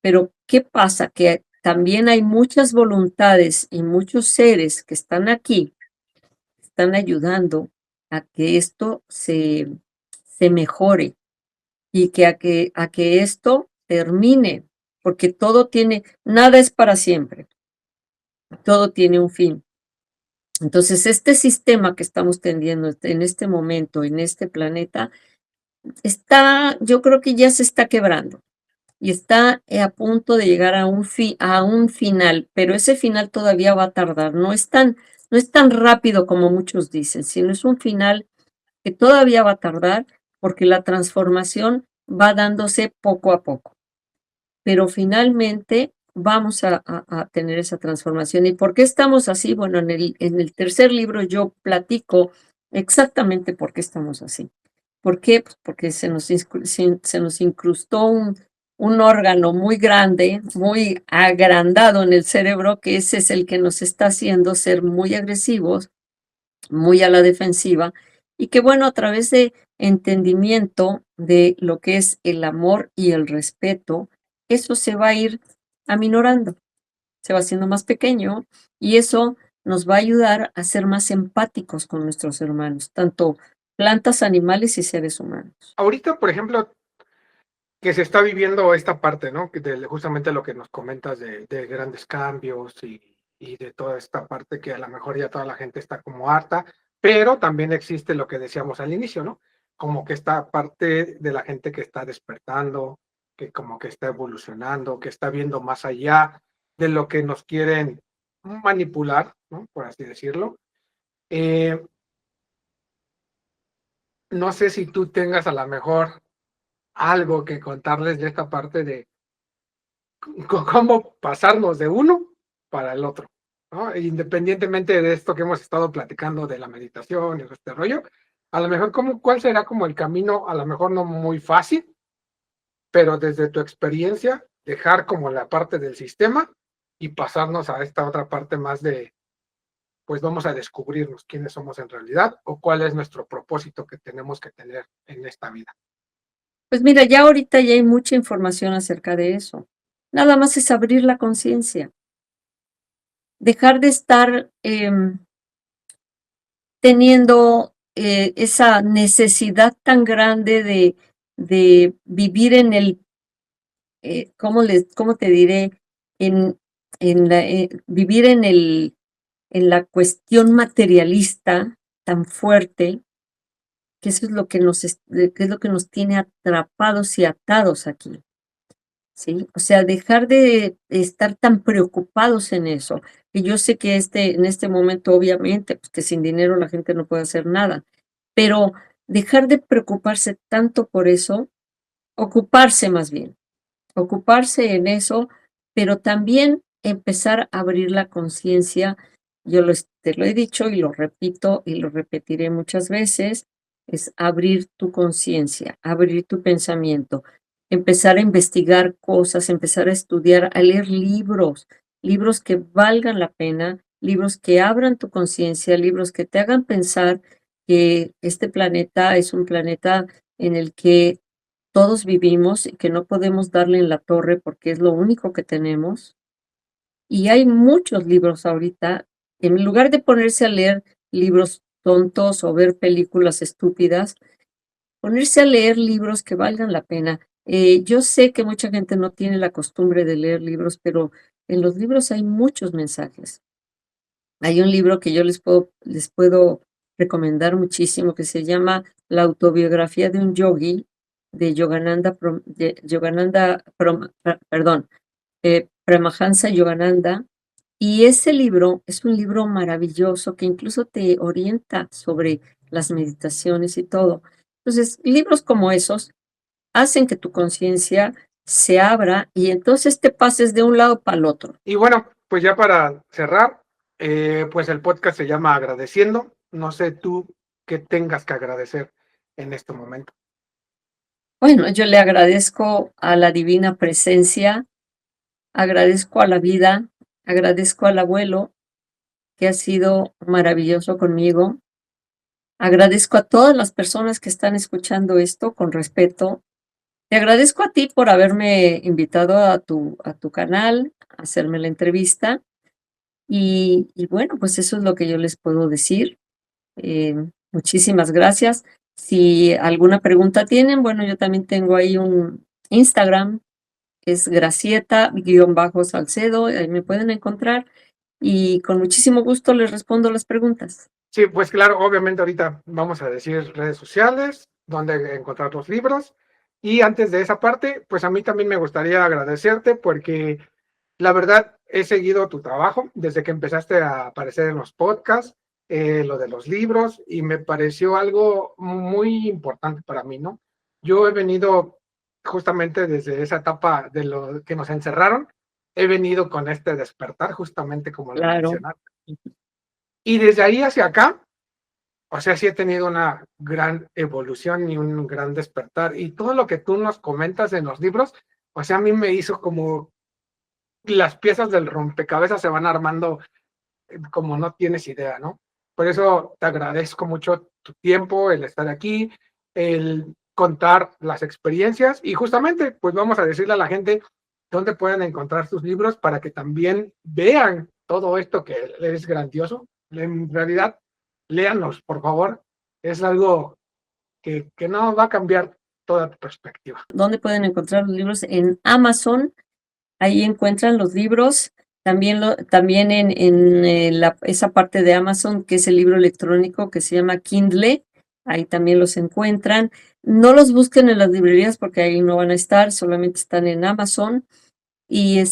Pero, ¿qué pasa? Que también hay muchas voluntades y muchos seres que están aquí, están ayudando a que esto se mejore y que a que esto termine, porque nada es para siempre, todo tiene un fin. Entonces, este sistema que estamos teniendo en este momento, en este planeta, yo creo que ya se está quebrando y está a punto de llegar a un final, pero ese final todavía va a tardar. No es tan rápido como muchos dicen, sino es un final que todavía va a tardar porque la transformación va dándose poco a poco. Pero finalmente vamos a tener esa transformación. ¿Y por qué estamos así? Bueno, en el tercer libro yo platico exactamente por qué estamos así. ¿Por qué? Pues porque se nos incrustó un órgano muy grande, muy agrandado en el cerebro, que ese es el que nos está haciendo ser muy agresivos, muy a la defensiva, y que bueno, a través de entendimiento de lo que es el amor y el respeto, eso se va a ir aminorando, se va haciendo más pequeño, y eso nos va a ayudar a ser más empáticos con nuestros hermanos, tanto plantas, animales y seres humanos. Ahorita, por ejemplo, que se está viviendo esta parte, ¿no? Que justamente lo que nos comentas de grandes cambios y de toda esta parte que a lo mejor ya toda la gente está como harta, pero también existe lo que decíamos al inicio, ¿no? Como que esta parte de la gente que está despertando, que como que está evolucionando, que está viendo más allá de lo que nos quieren manipular, ¿no? Por así decirlo. Eh, no sé si tú tengas a lo mejor algo que contarles de esta parte de cómo pasarnos de uno para el otro, ¿no? Independientemente de esto que hemos estado platicando de la meditación y este rollo, a lo mejor cuál será como el camino, a lo mejor no muy fácil, pero desde tu experiencia, dejar como la parte del sistema y pasarnos a esta otra parte más de, pues vamos a descubrirnos quiénes somos en realidad o cuál es nuestro propósito que tenemos que tener en esta vida. Pues mira, ya ahorita ya hay mucha información acerca de eso. Nada más es abrir la conciencia, dejar de estar teniendo esa necesidad tan grande de vivir en el, ¿cómo te diré? Vivir en la cuestión materialista tan fuerte, que eso es lo que que es lo que nos tiene atrapados y atados aquí. ¿Sí? O sea, dejar de estar tan preocupados en eso, que yo sé que en este momento, obviamente, pues que sin dinero la gente no puede hacer nada, pero dejar de preocuparse tanto por eso, ocuparse más bien, ocuparse en eso, pero también empezar a abrir la conciencia. Te lo he dicho y lo repito y lo repetiré muchas veces, es abrir tu conciencia, abrir tu pensamiento, empezar a investigar cosas, empezar a estudiar, a leer libros, libros que valgan la pena, libros que abran tu conciencia, libros que te hagan pensar que este planeta es un planeta en el que todos vivimos y que no podemos darle en la torre porque es lo único que tenemos. Y hay muchos libros ahorita, en lugar de ponerse a leer libros tontos o ver películas estúpidas, ponerse a leer libros que valgan la pena. Yo sé que mucha gente no tiene la costumbre de leer libros, pero en los libros hay muchos mensajes. Hay un libro que yo les puedo recomendar muchísimo que se llama La autobiografía de un yogi de Paramahansa Yogananda. Y ese libro es un libro maravilloso que incluso te orienta sobre las meditaciones y todo. Entonces, libros como esos hacen que tu conciencia se abra y entonces te pases de un lado para el otro. Y bueno, pues ya para cerrar, pues el podcast se llama Agradeciendo. No sé tú qué tengas que agradecer en este momento. Bueno, yo le agradezco a la divina presencia, agradezco a la vida, agradezco al abuelo que ha sido maravilloso conmigo, agradezco a todas las personas que están escuchando esto con respeto. Te agradezco a ti por haberme invitado a tu canal, hacerme la entrevista. Y bueno, pues eso es lo que yo les puedo decir. Muchísimas gracias. Si alguna pregunta tienen, bueno, yo también tengo ahí un Instagram, que es Gracieta-Salcedo, ahí me pueden encontrar y con muchísimo gusto les respondo las preguntas. Sí, pues claro, obviamente ahorita vamos a decir redes sociales, donde encontrar los libros. Y antes de esa parte, pues a mí también me gustaría agradecerte porque la verdad he seguido tu trabajo desde que empezaste a aparecer en los podcasts, lo de los libros, y me pareció algo muy importante para mí, ¿no? Yo he venido justamente desde esa etapa de lo que nos encerraron, he venido con este despertar, justamente como lo Claro, mencionaste. Y desde ahí hacia acá, o sea, sí he tenido una gran evolución y un gran despertar. Y todo lo que tú nos comentas en los libros, o sea, a mí me hizo como las piezas del rompecabezas se van armando como no tienes idea, ¿no? Por eso te agradezco mucho tu tiempo, el estar aquí, el contar las experiencias y justamente, pues vamos a decirle a la gente dónde pueden encontrar tus libros para que también vean todo esto que es grandioso. En realidad, léanlos, por favor. Es algo que no va a cambiar toda tu perspectiva. ¿dónde pueden encontrar los libros? En Amazon, ahí encuentran los libros. También esa parte de Amazon, que es el libro electrónico que se llama Kindle, ahí también los encuentran. No los busquen en las librerías porque ahí no van a estar, solamente están en Amazon. Y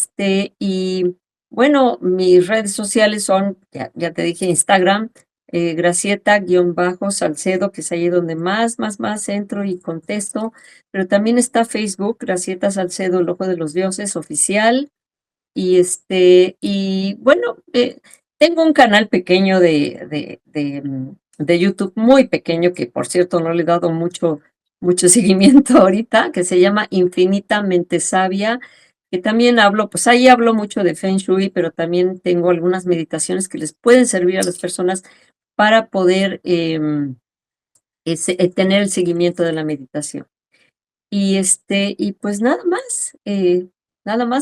bueno, mis redes sociales son, ya te dije, Instagram, Gracieta-Salcedo, que es ahí donde más entro y contesto, pero también está Facebook, Gracieta Salcedo, el Ojo de los Dioses oficial, y bueno, tengo un canal pequeño de YouTube, muy pequeño, que por cierto no le he dado mucho seguimiento ahorita, que se llama Infinitamente Sabia, que también hablo, pues ahí hablo mucho de Feng Shui, pero también tengo algunas meditaciones que les pueden servir a las personas para poder tener el seguimiento de la meditación. Y pues nada más,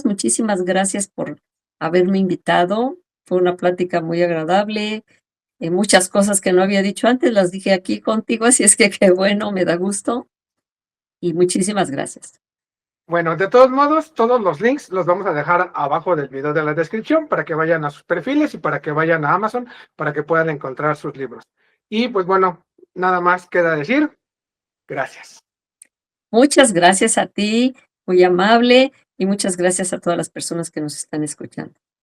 muchísimas gracias por haberme invitado. Fue una plática muy agradable. Muchas cosas que no había dicho antes las dije aquí contigo, así es que qué bueno, me da gusto y muchísimas gracias. Bueno, de todos modos, todos los links los vamos a dejar abajo del video de la descripción para que vayan a sus perfiles y para que vayan a Amazon para que puedan encontrar sus libros. Y pues bueno, nada más queda decir, gracias. Muchas gracias a ti, muy amable, y muchas gracias a todas las personas que nos están escuchando.